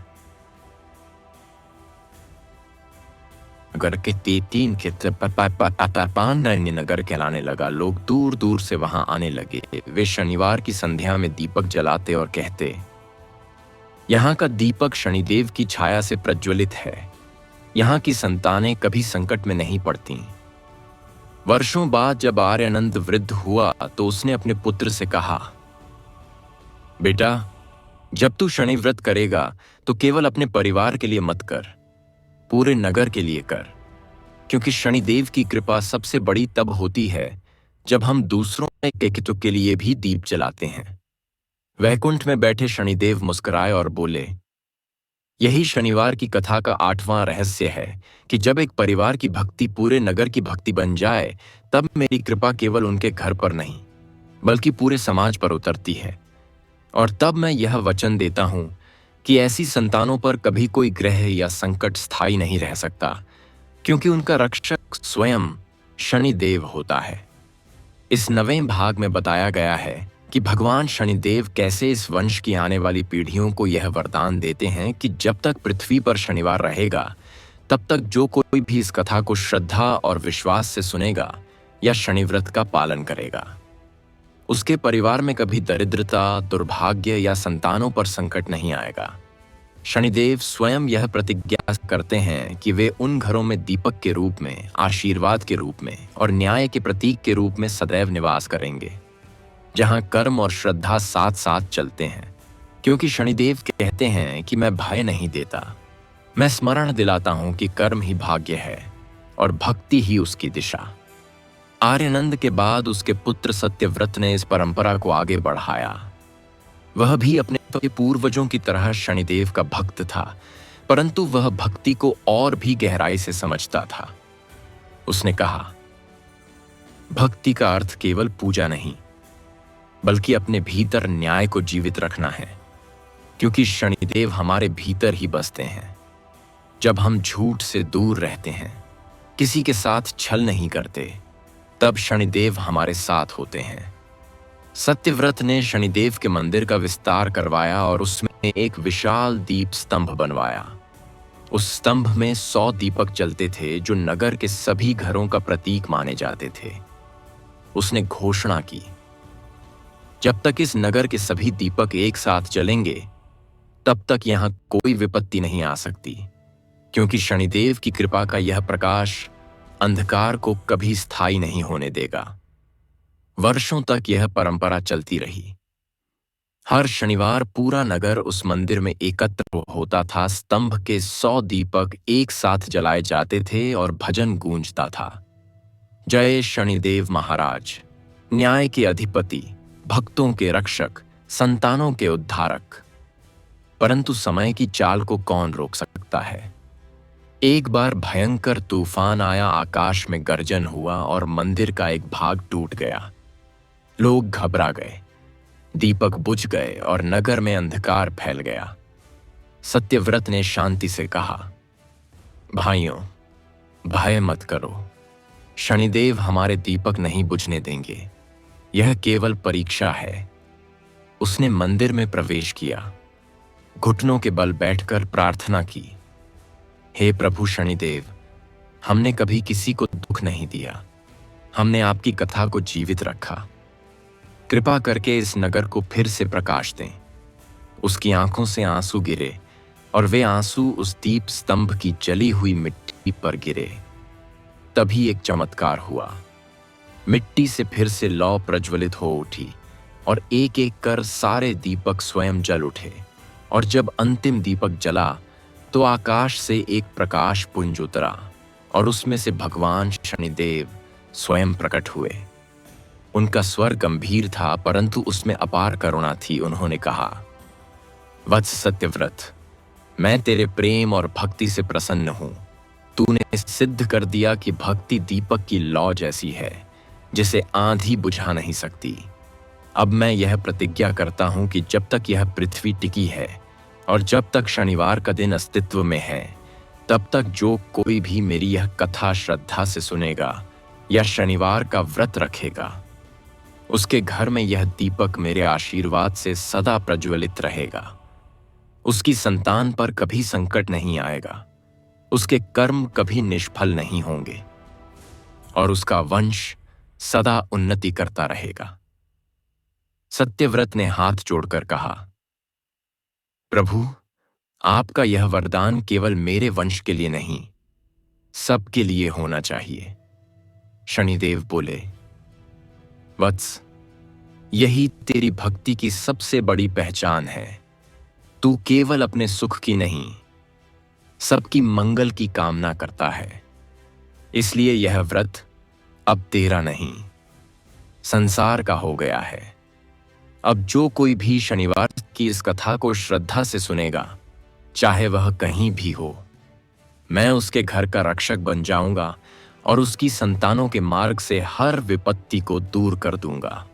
नगर के तीन के पान्य नगर कहलाने लगा। लोग दूर दूर से वहां आने लगे। वे शनिवार की संध्या में दीपक जलाते और कहते, यहाँ का दीपक शनिदेव की छाया से प्रज्वलित है। यहाँ की संतानें कभी संकट में नहीं पड़ती। वर्षों बाद जब आर्यनंद वृद्ध हुआ तो उसने अपने पुत्र से कहा, बेटा, जब तू शनि व्रत करेगा तो केवल अपने परिवार के लिए मत कर, पूरे नगर के लिए कर। क्योंकि शनिदेव की कृपा सबसे बड़ी तब होती है जब हम दूसरों के हितों के लिए भी दीप जलाते हैं। वैकुंठ में बैठे शनिदेव मुस्कुराए और बोले, यही शनिवार की कथा का 8वां रहस्य है कि जब एक परिवार की भक्ति पूरे नगर की भक्ति बन जाए, तब मेरी कृपा केवल उनके घर पर नहीं बल्कि पूरे समाज पर उतरती है। और तब मैं यह वचन देता हूं कि ऐसी संतानों पर कभी कोई ग्रह या संकट स्थायी नहीं रह सकता, क्योंकि उनका रक्षक स्वयं शनिदेव होता है। इस 9वें भाग में बताया गया है कि भगवान शनिदेव कैसे इस वंश की आने वाली पीढ़ियों को यह वरदान देते हैं कि जब तक पृथ्वी पर शनिवार रहेगा, तब तक जो कोई भी इस कथा को श्रद्धा और विश्वास से सुनेगा या शनिव्रत का पालन करेगा, उसके परिवार में कभी दरिद्रता, दुर्भाग्य या संतानों पर संकट नहीं आएगा। शनिदेव स्वयं यह प्रतिज्ञा करते हैं कि वे उन घरों में दीपक के रूप में, आशीर्वाद के रूप में और न्याय के प्रतीक के रूप में सदैव निवास करेंगे, जहां कर्म और श्रद्धा साथ साथ चलते हैं। क्योंकि शनिदेव कहते हैं कि मैं भय नहीं देता, मैं स्मरण दिलाता हूं कि कर्म ही भाग्य है और भक्ति ही उसकी दिशा। आर्यनंद के बाद उसके पुत्र सत्यव्रत ने इस परंपरा को आगे बढ़ाया। वह भी अपने पूर्वजों की तरह शनिदेव का भक्त था, परंतु वह भक्ति को और भी गहराई से समझता था। उसने कहा, भक्ति का अर्थ केवल पूजा नहीं, बल्कि अपने भीतर न्याय को जीवित रखना है। क्योंकि शनिदेव हमारे भीतर ही बसते हैं। जब हम झूठ से दूर रहते हैं, किसी के साथ छल नहीं करते, तब शनिदेव हमारे साथ होते हैं। सत्यव्रत ने शनिदेव के मंदिर का विस्तार करवाया और उसमें एक विशाल दीप स्तंभ बनवाया। उस स्तंभ में 100 दीपक जलते थे, जो नगर के सभी घरों का प्रतीक माने जाते थे। उसने घोषणा की, जब तक इस नगर के सभी दीपक एक साथ जलेंगे, तब तक यहां कोई विपत्ति नहीं आ सकती, क्योंकि शनिदेव की कृपा का यह प्रकाश अंधकार को कभी स्थायी नहीं होने देगा। वर्षों तक यह परंपरा चलती रही। हर शनिवार पूरा नगर उस मंदिर में एकत्र होता था। स्तंभ के 100 दीपक एक साथ जलाए जाते थे और भजन गूंजता था, जय शनिदेव महाराज, न्याय के अधिपति, भक्तों के रक्षक, संतानों के उद्धारक। परंतु समय की चाल को कौन रोक सकता है। एक बार भयंकर तूफान आया, आकाश में गर्जन हुआ और मंदिर का एक भाग टूट गया। लोग घबरा गए, दीपक बुझ गए और नगर में अंधकार फैल गया। सत्यव्रत ने शांति से कहा, भाइयों, भय मत करो। शनिदेव हमारे दीपक नहीं बुझने देंगे। यह केवल परीक्षा है। उसने मंदिर में प्रवेश किया, घुटनों के बल बैठकर प्रार्थना की, हे प्रभु शनिदेव, हमने कभी किसी को दुख नहीं दिया। हमने आपकी कथा को जीवित रखा। कृपा करके इस नगर को फिर से प्रकाश दें। उसकी आंखों से आंसू गिरे और वे आंसू उस दीप स्तंभ की जली हुई मिट्टी पर गिरे। तभी एक चमत्कार हुआ। मिट्टी से फिर से लौ प्रज्वलित हो उठी और एक एक कर सारे दीपक स्वयं जल उठे। और जब अंतिम दीपक जला तो आकाश से एक प्रकाश पुंज उतरा और उसमें से भगवान शनिदेव स्वयं प्रकट हुए। उनका स्वर गंभीर था, परंतु उसमें अपार करुणा थी। उन्होंने कहा, वत्स सत्यव्रत, मैं तेरे प्रेम और भक्ति से प्रसन्न हूं। तूने सिद्ध कर दिया कि भक्ति दीपक की लौ जैसी है, जिसे आंधी बुझा नहीं सकती। अब मैं यह प्रतिज्ञा करता हूं कि जब तक यह पृथ्वी टिकी है और जब तक शनिवार का दिन अस्तित्व में है, तब तक जो कोई भी मेरी यह कथा श्रद्धा से सुनेगा या शनिवार का व्रत रखेगा, उसके घर में यह दीपक मेरे आशीर्वाद से सदा प्रज्वलित रहेगा। उसकी संतान पर कभी संकट नहीं आएगा, उसके कर्म कभी निष्फल नहीं होंगे और उसका वंश सदा उन्नति करता रहेगा। सत्यव्रत ने हाथ जोड़कर कहा, प्रभु, आपका यह वरदान केवल मेरे वंश के लिए नहीं, सबके लिए होना चाहिए। शनिदेव बोले, वत्स, यही तेरी भक्ति की सबसे बड़ी पहचान है। तू केवल अपने सुख की नहीं, सबकी मंगल की कामना करता है। इसलिए यह व्रत अब तेरा नहीं, संसार का हो गया है। अब जो कोई भी शनिवार की इस कथा को श्रद्धा से सुनेगा, चाहे वह कहीं भी हो, मैं उसके घर का रक्षक बन जाऊंगा और उसकी संतानों के मार्ग से हर विपत्ति को दूर कर दूंगा।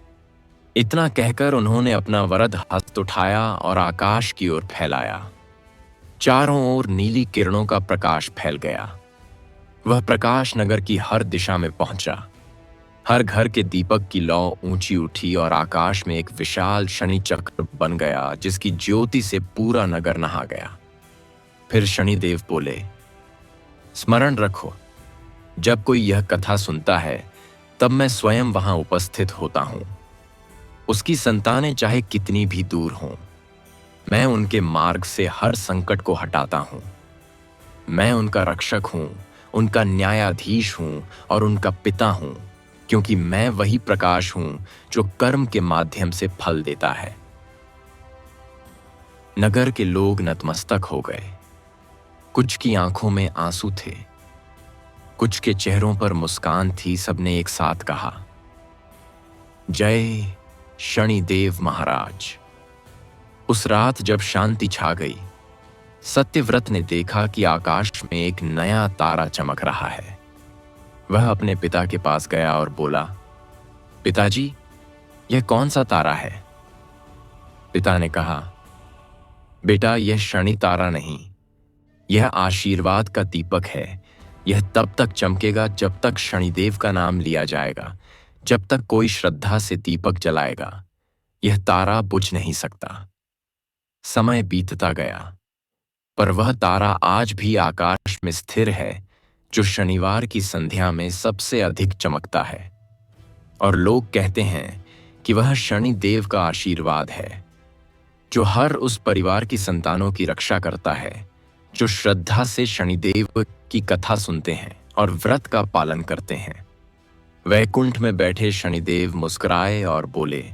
इतना कहकर उन्होंने अपना वरद हस्त उठाया और आकाश की ओर फैलाया। चारों ओर नीली किरणों का प्रकाश फैल गया। वह प्रकाश नगर की हर दिशा में पहुंचा। हर घर के दीपक की लौ ऊंची उठी और आकाश में एक विशाल शनि चक्र बन गया, जिसकी ज्योति से पूरा नगर नहा गया। फिर शनिदेव बोले, स्मरण रखो, जब कोई यह कथा सुनता है तब मैं स्वयं वहां उपस्थित होता हूं। उसकी संतानें चाहे कितनी भी दूर हों, मैं उनके मार्ग से हर संकट को हटाता हूं। मैं उनका रक्षक हूं, उनका न्यायाधीश हूं और उनका पिता हूं, क्योंकि मैं वही प्रकाश हूं जो कर्म के माध्यम से फल देता है। नगर के लोग नतमस्तक हो गए। कुछ की आंखों में आंसू थे, कुछ के चेहरों पर मुस्कान थी। सबने एक साथ कहा, जय शनिदेव महाराज। उस रात जब शांति छा गई, सत्यव्रत ने देखा कि आकाश में एक नया तारा चमक रहा है। वह अपने पिता के पास गया और बोला, पिताजी, यह कौन सा तारा है? पिता ने कहा, बेटा, यह शनि तारा नहीं, यह आशीर्वाद का दीपक है। यह तब तक चमकेगा जब तक शनिदेव का नाम लिया जाएगा, जब तक कोई श्रद्धा से दीपक जलाएगा। यह तारा बुझ नहीं सकता। समय बीतता गया, पर वह तारा आज भी आकाश में स्थिर है, जो शनिवार की संध्या में सबसे अधिक चमकता है। और लोग कहते हैं कि वह शनि देव का आशीर्वाद है, जो हर उस परिवार की संतानों की रक्षा करता है जो श्रद्धा से शनिदेव की कथा सुनते हैं और व्रत का पालन करते हैं। वैकुंठ में बैठे शनिदेव मुस्कुराए और बोले,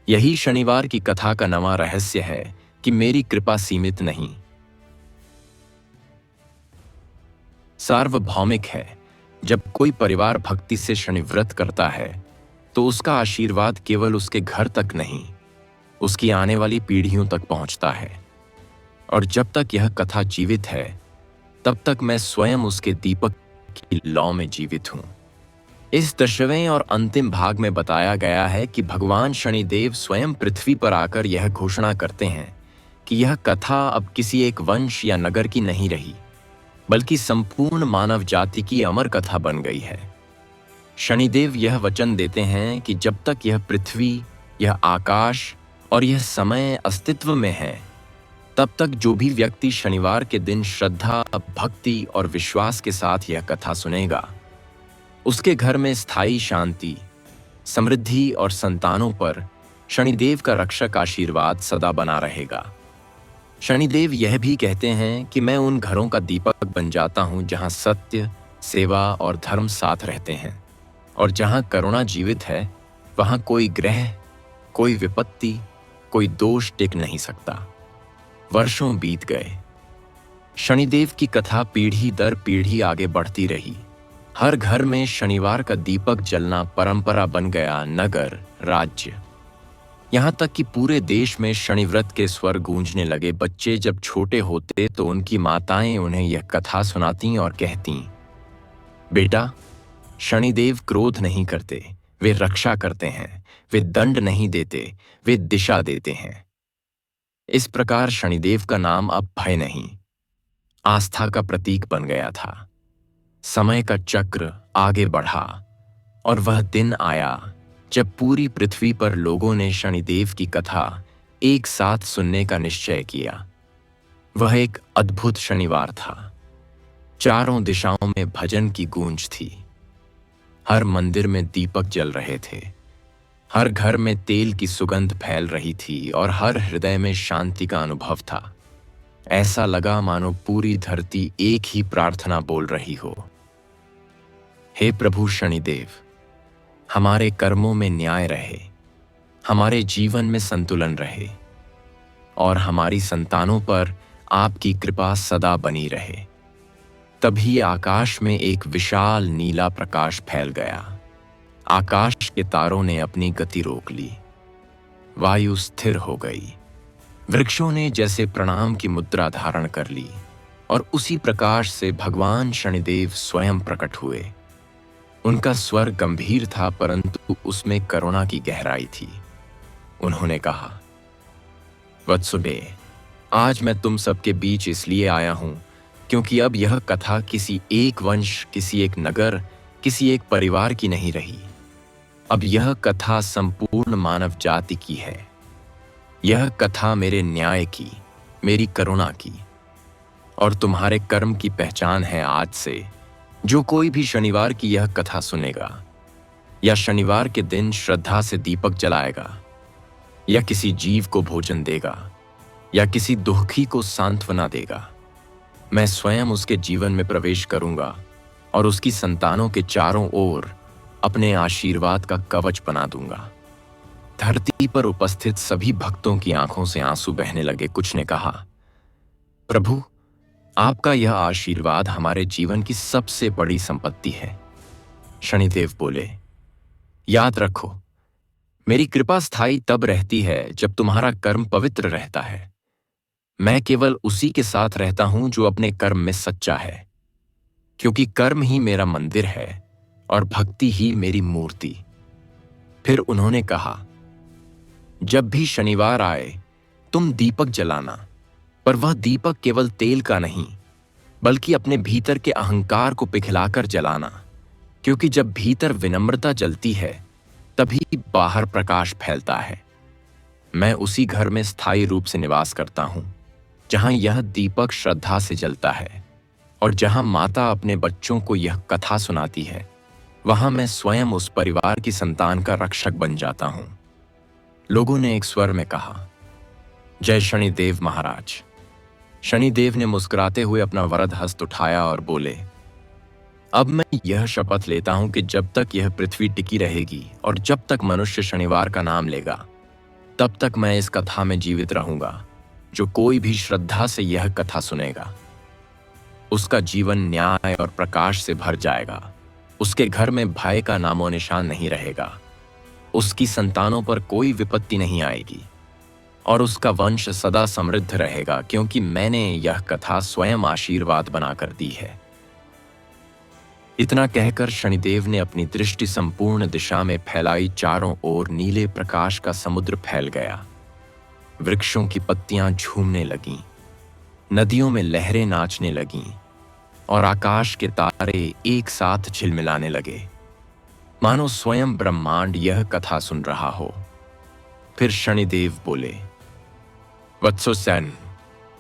यही शनिवार की कथा का नवा रहस्य है कि मेरी कृपा सीमित नहीं, सार्वभौमिक है। जब कोई परिवार भक्ति से शनि व्रत करता है तो उसका आशीर्वाद केवल उसके घर तक नहीं, उसकी आने वाली पीढ़ियों तक पहुंचता है। और जब तक यह कथा जीवित है तब तक मैं स्वयं उसके दीपक की लौ में जीवित हूं। इस 10वें और अंतिम भाग में बताया गया है कि भगवान शनिदेव स्वयं पृथ्वी पर आकर यह घोषणा करते हैं कि यह कथा अब किसी एक वंश या नगर की नहीं रही, बल्कि संपूर्ण मानव जाति की अमर कथा बन गई है। शनिदेव यह वचन देते हैं कि जब तक यह पृथ्वी, यह आकाश और यह समय अस्तित्व में है, तब तक जो भी व्यक्ति शनिवार के दिन श्रद्धा, भक्ति और विश्वास के साथ यह कथा सुनेगा, उसके घर में स्थायी शांति, समृद्धि और संतानों पर शनिदेव का रक्षक आशीर्वाद सदा बना रहेगा। शनिदेव यह भी कहते हैं कि मैं उन घरों का दीपक बन जाता हूं जहां सत्य, सेवा और धर्म साथ रहते हैं, और जहां करुणा जीवित है वहां कोई ग्रह, कोई विपत्ति, कोई दोष टिक नहीं सकता। वर्षों बीत गए। शनिदेव की कथा पीढ़ी दर पीढ़ी आगे बढ़ती रही। हर घर में शनिवार का दीपक जलना परंपरा बन गया, नगर, राज्य, यहां तक कि पूरे देश में शनिव्रत के स्वर गूंजने लगे। बच्चे जब छोटे होते तो उनकी माताएं उन्हें यह कथा सुनाती और कहती, बेटा, शनिदेव क्रोध नहीं करते, वे रक्षा करते हैं, वे दंड नहीं देते, वे दिशा देते हैं। इस प्रकार शनिदेव का नाम अब भय नहीं, आस्था का प्रतीक बन गया था। समय का चक्र आगे बढ़ा और वह दिन आया जब पूरी पृथ्वी पर लोगों ने शनिदेव की कथा एक साथ सुनने का निश्चय किया। वह एक अद्भुत शनिवार था। चारों दिशाओं में भजन की गूंज थी। हर मंदिर में दीपक जल रहे थे, हर घर में तेल की सुगंध फैल रही थी और हर हृदय में शांति का अनुभव था। ऐसा लगा मानो पूरी धरती एक ही प्रार्थना बोल रही हो, हे प्रभु शनिदेव, हमारे कर्मों में न्याय रहे, हमारे जीवन में संतुलन रहे और हमारी संतानों पर आपकी कृपा सदा बनी रहे। तभी आकाश में एक विशाल नीला प्रकाश फैल गया। आकाश के तारों ने अपनी गति रोक ली, वायु स्थिर हो गई, वृक्षों ने जैसे प्रणाम की मुद्रा धारण कर ली और उसी प्रकाश से भगवान शनिदेव स्वयं प्रकट हुए। उनका स्वर गंभीर था परंतु उसमें करुणा की गहराई थी। उन्होंने कहा, वत्सुबे, आज मैं तुम सबके बीच इसलिए आया हूं क्योंकि अब यह कथा किसी एक वंश, किसी एक नगर, किसी एक परिवार की नहीं रही। अब यह कथा संपूर्ण मानव जाति की है। यह कथा मेरे न्याय की, मेरी करुणा की और तुम्हारे कर्म की पहचान है। आज से जो कोई भी शनिवार की यह कथा सुनेगा या शनिवार के दिन श्रद्धा से दीपक जलाएगा या किसी जीव को भोजन देगा या किसी दुखी को सांत्वना देगा, मैं स्वयं उसके जीवन में प्रवेश करूंगा और उसकी संतानों के चारों ओर अपने आशीर्वाद का कवच बना दूंगा। धरती पर उपस्थित सभी भक्तों की आंखों से आंसू बहने लगे। कुछ ने कहा, प्रभु, आपका यह आशीर्वाद हमारे जीवन की सबसे बड़ी संपत्ति है। शनिदेव बोले, याद रखो, मेरी कृपा स्थायी तब रहती है जब तुम्हारा कर्म पवित्र रहता है। मैं केवल उसी के साथ रहता हूं जो अपने कर्म में सच्चा है, क्योंकि कर्म ही मेरा मंदिर है और भक्ति ही मेरी मूर्ति। फिर उन्होंने कहा, जब भी शनिवार आए तुम दीपक जलाना, पर वह दीपक केवल तेल का नहीं बल्कि अपने भीतर के अहंकार को पिघलाकर जलाना, क्योंकि जब भीतर विनम्रता जलती है तभी बाहर प्रकाश फैलता है। मैं उसी घर में स्थायी रूप से निवास करता हूं जहां यह दीपक श्रद्धा से जलता है और जहां माता अपने बच्चों को यह कथा सुनाती है, वहां मैं स्वयं उस परिवार की संतान का रक्षक बन जाता हूं। लोगों ने एक स्वर में कहा, जय शनिदेव महाराज। शनिदेव ने मुस्कुराते हुए अपना वरद हस्त उठाया और बोले, अब मैं यह शपथ लेता हूं कि जब तक यह पृथ्वी टिकी रहेगी और जब तक मनुष्य शनिवार का नाम लेगा, तब तक मैं इस कथा में जीवित रहूंगा। जो कोई भी श्रद्धा से यह कथा सुनेगा, उसका जीवन न्याय और प्रकाश से भर जाएगा। उसके घर में भय का नामो निशान नहीं रहेगा। उसकी संतानों पर कोई विपत्ति नहीं आएगी और उसका वंश सदा समृद्ध रहेगा, क्योंकि मैंने यह कथा स्वयं आशीर्वाद बनाकर दी है। इतना कहकर शनिदेव ने अपनी दृष्टि संपूर्ण दिशा में फैलाई। चारों ओर नीले प्रकाश का समुद्र फैल गया। वृक्षों की पत्तियां झूमने लगीं, नदियों में लहरें नाचने लगीं और आकाश के तारे एक साथ झिलमिलाने लगे, मानो स्वयं ब्रह्मांड यह कथा सुन रहा हो। फिर शनिदेव बोले, वत्सो सेन,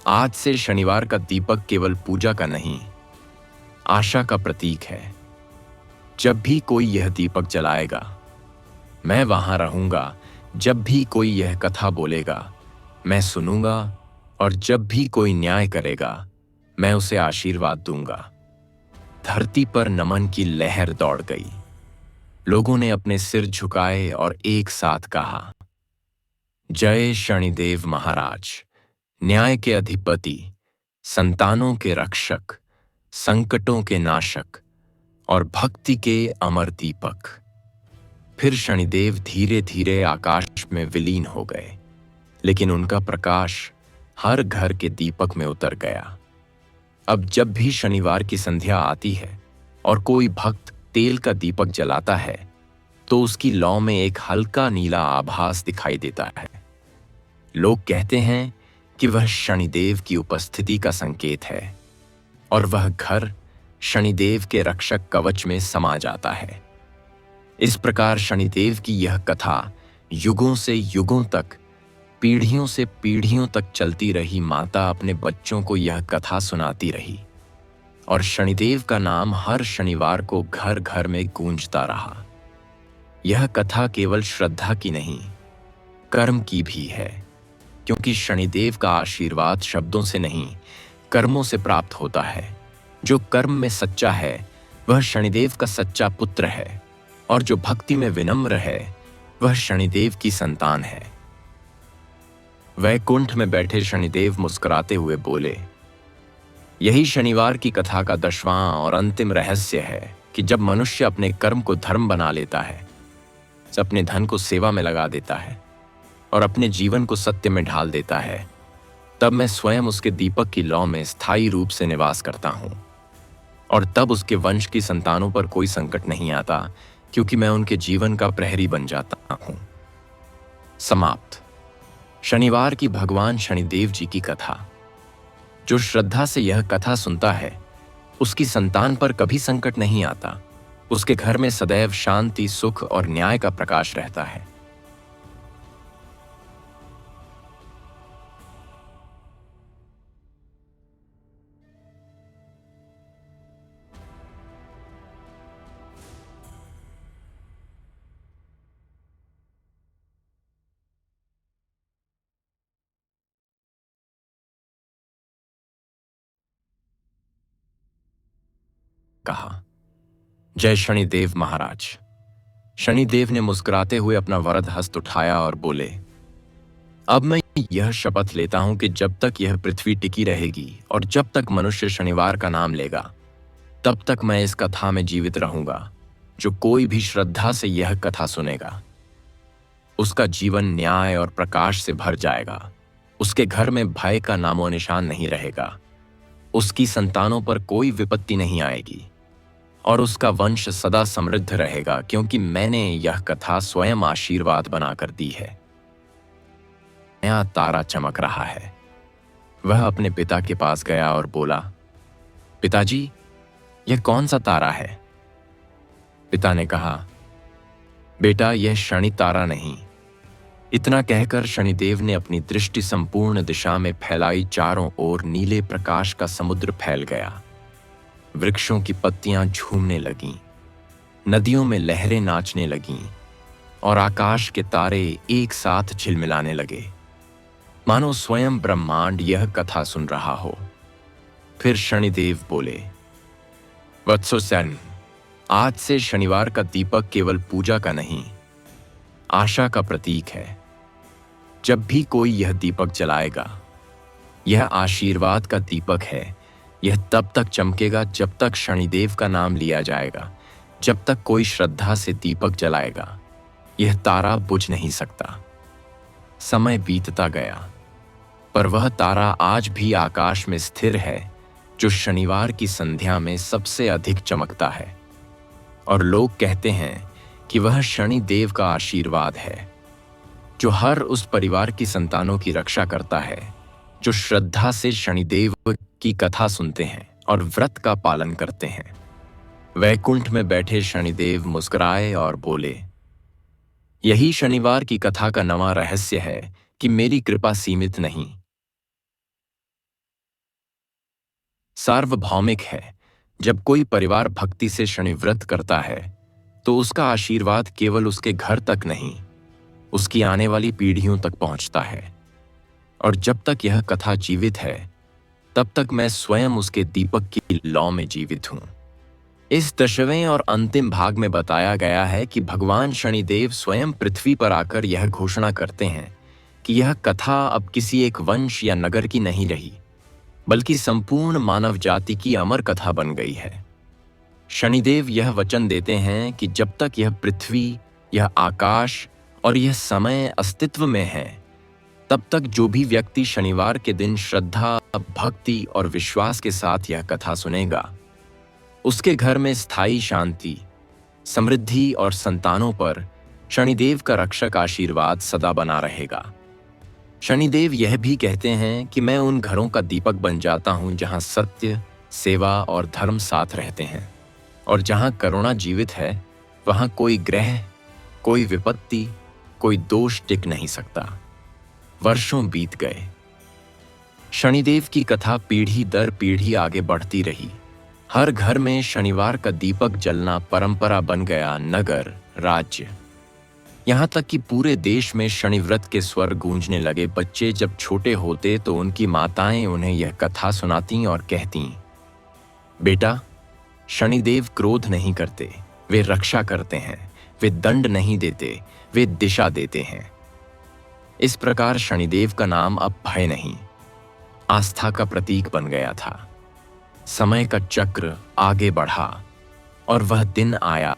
आज से शनिवार का दीपक केवल पूजा का नहीं, आशा का प्रतीक है। जब भी कोई यह दीपक जलाएगा, मैं वहां रहूंगा। जब भी कोई यह कथा बोलेगा, मैं सुनूंगा। और जब भी कोई न्याय करेगा, मैं उसे आशीर्वाद दूंगा। धरती पर नमन की लहर दौड़ गई। लोगों ने अपने सिर झुकाए और एक साथ कहा, जय शनिदेव महाराज, न्याय के अधिपति, संतानों के रक्षक, संकटों के नाशक और भक्ति के अमर दीपक। फिर शनिदेव धीरे धीरे आकाश में विलीन हो गए, लेकिन उनका प्रकाश हर घर के दीपक में उतर गया। अब जब भी शनिवार की संध्या आती है और कोई भक्त तेल का दीपक जलाता है, तो उसकी लौ में एक हल्का नीला आभास दिखाई देता है। लोग कहते हैं कि वह शनिदेव की उपस्थिति का संकेत है और वह घर शनिदेव के रक्षक कवच में समा जाता है। इस प्रकार शनिदेव की यह कथा युगों से युगों तक, पीढ़ियों से पीढ़ियों तक चलती रही। माता अपने बच्चों को यह कथा सुनाती रही और शनिदेव का नाम हर शनिवार को घर घर में गूंजता रहा। यह कथा केवल श्रद्धा की नहीं, कर्म की भी है, क्योंकि शनिदेव का आशीर्वाद शब्दों से नहीं, कर्मों से प्राप्त होता है। जो कर्म में सच्चा है, वह शनिदेव का सच्चा पुत्र है, और जो भक्ति में विनम्र है, वह शनिदेव की संतान है। वैकुंठ में बैठे शनिदेव मुस्कुराते हुए बोले, यही शनिवार की कथा का 10वां और अंतिम रहस्य है कि जब मनुष्य अपने कर्म को धर्म बना लेता है, अपने धन को सेवा में लगा देता है और अपने जीवन को सत्य में ढाल देता है, तब मैं स्वयं उसके दीपक की लौ में स्थायी रूप से निवास करता हूं। और तब उसके वंश की संतानों पर कोई संकट नहीं आता, क्योंकि मैं उनके जीवन का प्रहरी बन जाता हूं। समाप्त। शनिवार की भगवान शनिदेव जी की कथा। जो श्रद्धा से यह कथा सुनता है, उसकी संतान पर कभी संकट नहीं आता। उसके घर में सदैव शांति, सुख और न्याय का प्रकाश रहता है। कहा, जय शनिदेव महाराज। शनिदेव ने मुस्कुराते हुए अपना वरद हस्त उठाया और बोले, अब मैं यह शपथ लेता हूं कि जब तक यह पृथ्वी टिकी रहेगी और जब तक मनुष्य शनिवार का नाम लेगा, तब तक मैं इस कथा में जीवित रहूंगा। जो कोई भी श्रद्धा से यह कथा सुनेगा, उसका जीवन न्याय और प्रकाश से भर जाएगा। उसके घर में भय का नामो निशान नहीं रहेगा। उसकी संतानों पर कोई विपत्ति नहीं आएगी और उसका वंश सदा समृद्ध रहेगा, क्योंकि मैंने यह कथा स्वयं आशीर्वाद बनाकर दी है। नया तारा चमक रहा है। वह अपने पिता के पास गया और बोला, पिताजी, यह कौन सा तारा है? पिता ने कहा, बेटा, यह शनि तारा नहीं। इतना कहकर शनिदेव ने अपनी दृष्टि संपूर्ण दिशा में फैलाई। चारों ओर नीले प्रकाश का समुद्र फैल गया। वृक्षों की पत्तियां झूमने लगीं, नदियों में लहरें नाचने लगीं और आकाश के तारे एक साथ झिलमिलाने लगे, मानो स्वयं ब्रह्मांड यह कथा सुन रहा हो। फिर शनिदेव बोले, वत्सो सेन, आज से शनिवार का दीपक केवल पूजा का नहीं, आशा का प्रतीक है। जब भी कोई यह दीपक जलाएगा, यह आशीर्वाद का दीपक है। यह तब तक चमकेगा जब तक शनिदेव का नाम लिया जाएगा। जब तक कोई श्रद्धा से दीपक जलाएगा, यह तारा बुझ नहीं सकता। समय बीतता गया, पर वह तारा आज भी आकाश में स्थिर है जो शनिवार की संध्या में सबसे अधिक चमकता है। और लोग कहते हैं कि वह शनिदेव का आशीर्वाद है, जो हर उस परिवार की संतानों की रक्षा करता है जो श्रद्धा से शनिदेव की कथा सुनते हैं और व्रत का पालन करते हैं। वैकुंठ में बैठे शनिदेव मुस्कुराए और बोले, यही शनिवार की कथा का नवा रहस्य है कि मेरी कृपा सीमित नहीं, सार्वभौमिक है। जब कोई परिवार भक्ति से शनि व्रत करता है तो उसका आशीर्वाद केवल उसके घर तक नहीं, उसकी आने वाली पीढ़ियों तक पहुंचता है। और जब तक यह कथा जीवित है तब तक मैं स्वयं उसके दीपक की लौ में जीवित हूं। इस 10वें और अंतिम भाग में बताया गया है कि भगवान शनिदेव स्वयं पृथ्वी पर आकर यह घोषणा करते हैं कि यह कथा अब किसी एक वंश या नगर की नहीं रही, बल्कि संपूर्ण मानव जाति की अमर कथा बन गई है। शनिदेव यह वचन देते हैं कि जब तक यह पृथ्वी, यह आकाश और यह समय अस्तित्व में है, तब तक जो भी व्यक्ति शनिवार के दिन श्रद्धा, भक्ति और विश्वास के साथ यह कथा सुनेगा, उसके घर में स्थायी शांति, समृद्धि और संतानों पर शनिदेव का रक्षक आशीर्वाद सदा बना रहेगा। शनिदेव यह भी कहते हैं कि मैं उन घरों का दीपक बन जाता हूं जहां सत्य, सेवा और धर्म साथ रहते हैं, और जहां करुणा जीवित है वहां कोई ग्रह, कोई विपत्ति, कोई दोष टिक नहीं सकता। वर्षों बीत गए। शनिदेव की कथा पीढ़ी दर पीढ़ी आगे बढ़ती रही। हर घर में शनिवार का दीपक जलना परंपरा बन गया, नगर, राज्य, यहां तक कि पूरे देश में शनि व्रत के स्वर गूंजने लगे। बच्चे जब छोटे होते तो उनकी माताएं उन्हें यह कथा सुनाती और कहती, बेटा, शनिदेव क्रोध नहीं करते, वे रक्षा करते हैं, वे दंड नहीं देते, वे दिशा देते हैं। इस प्रकार शनिदेव का नाम अब भय नहीं, आस्था का प्रतीक बन गया था। समय का चक्र आगे बढ़ा और वह दिन आया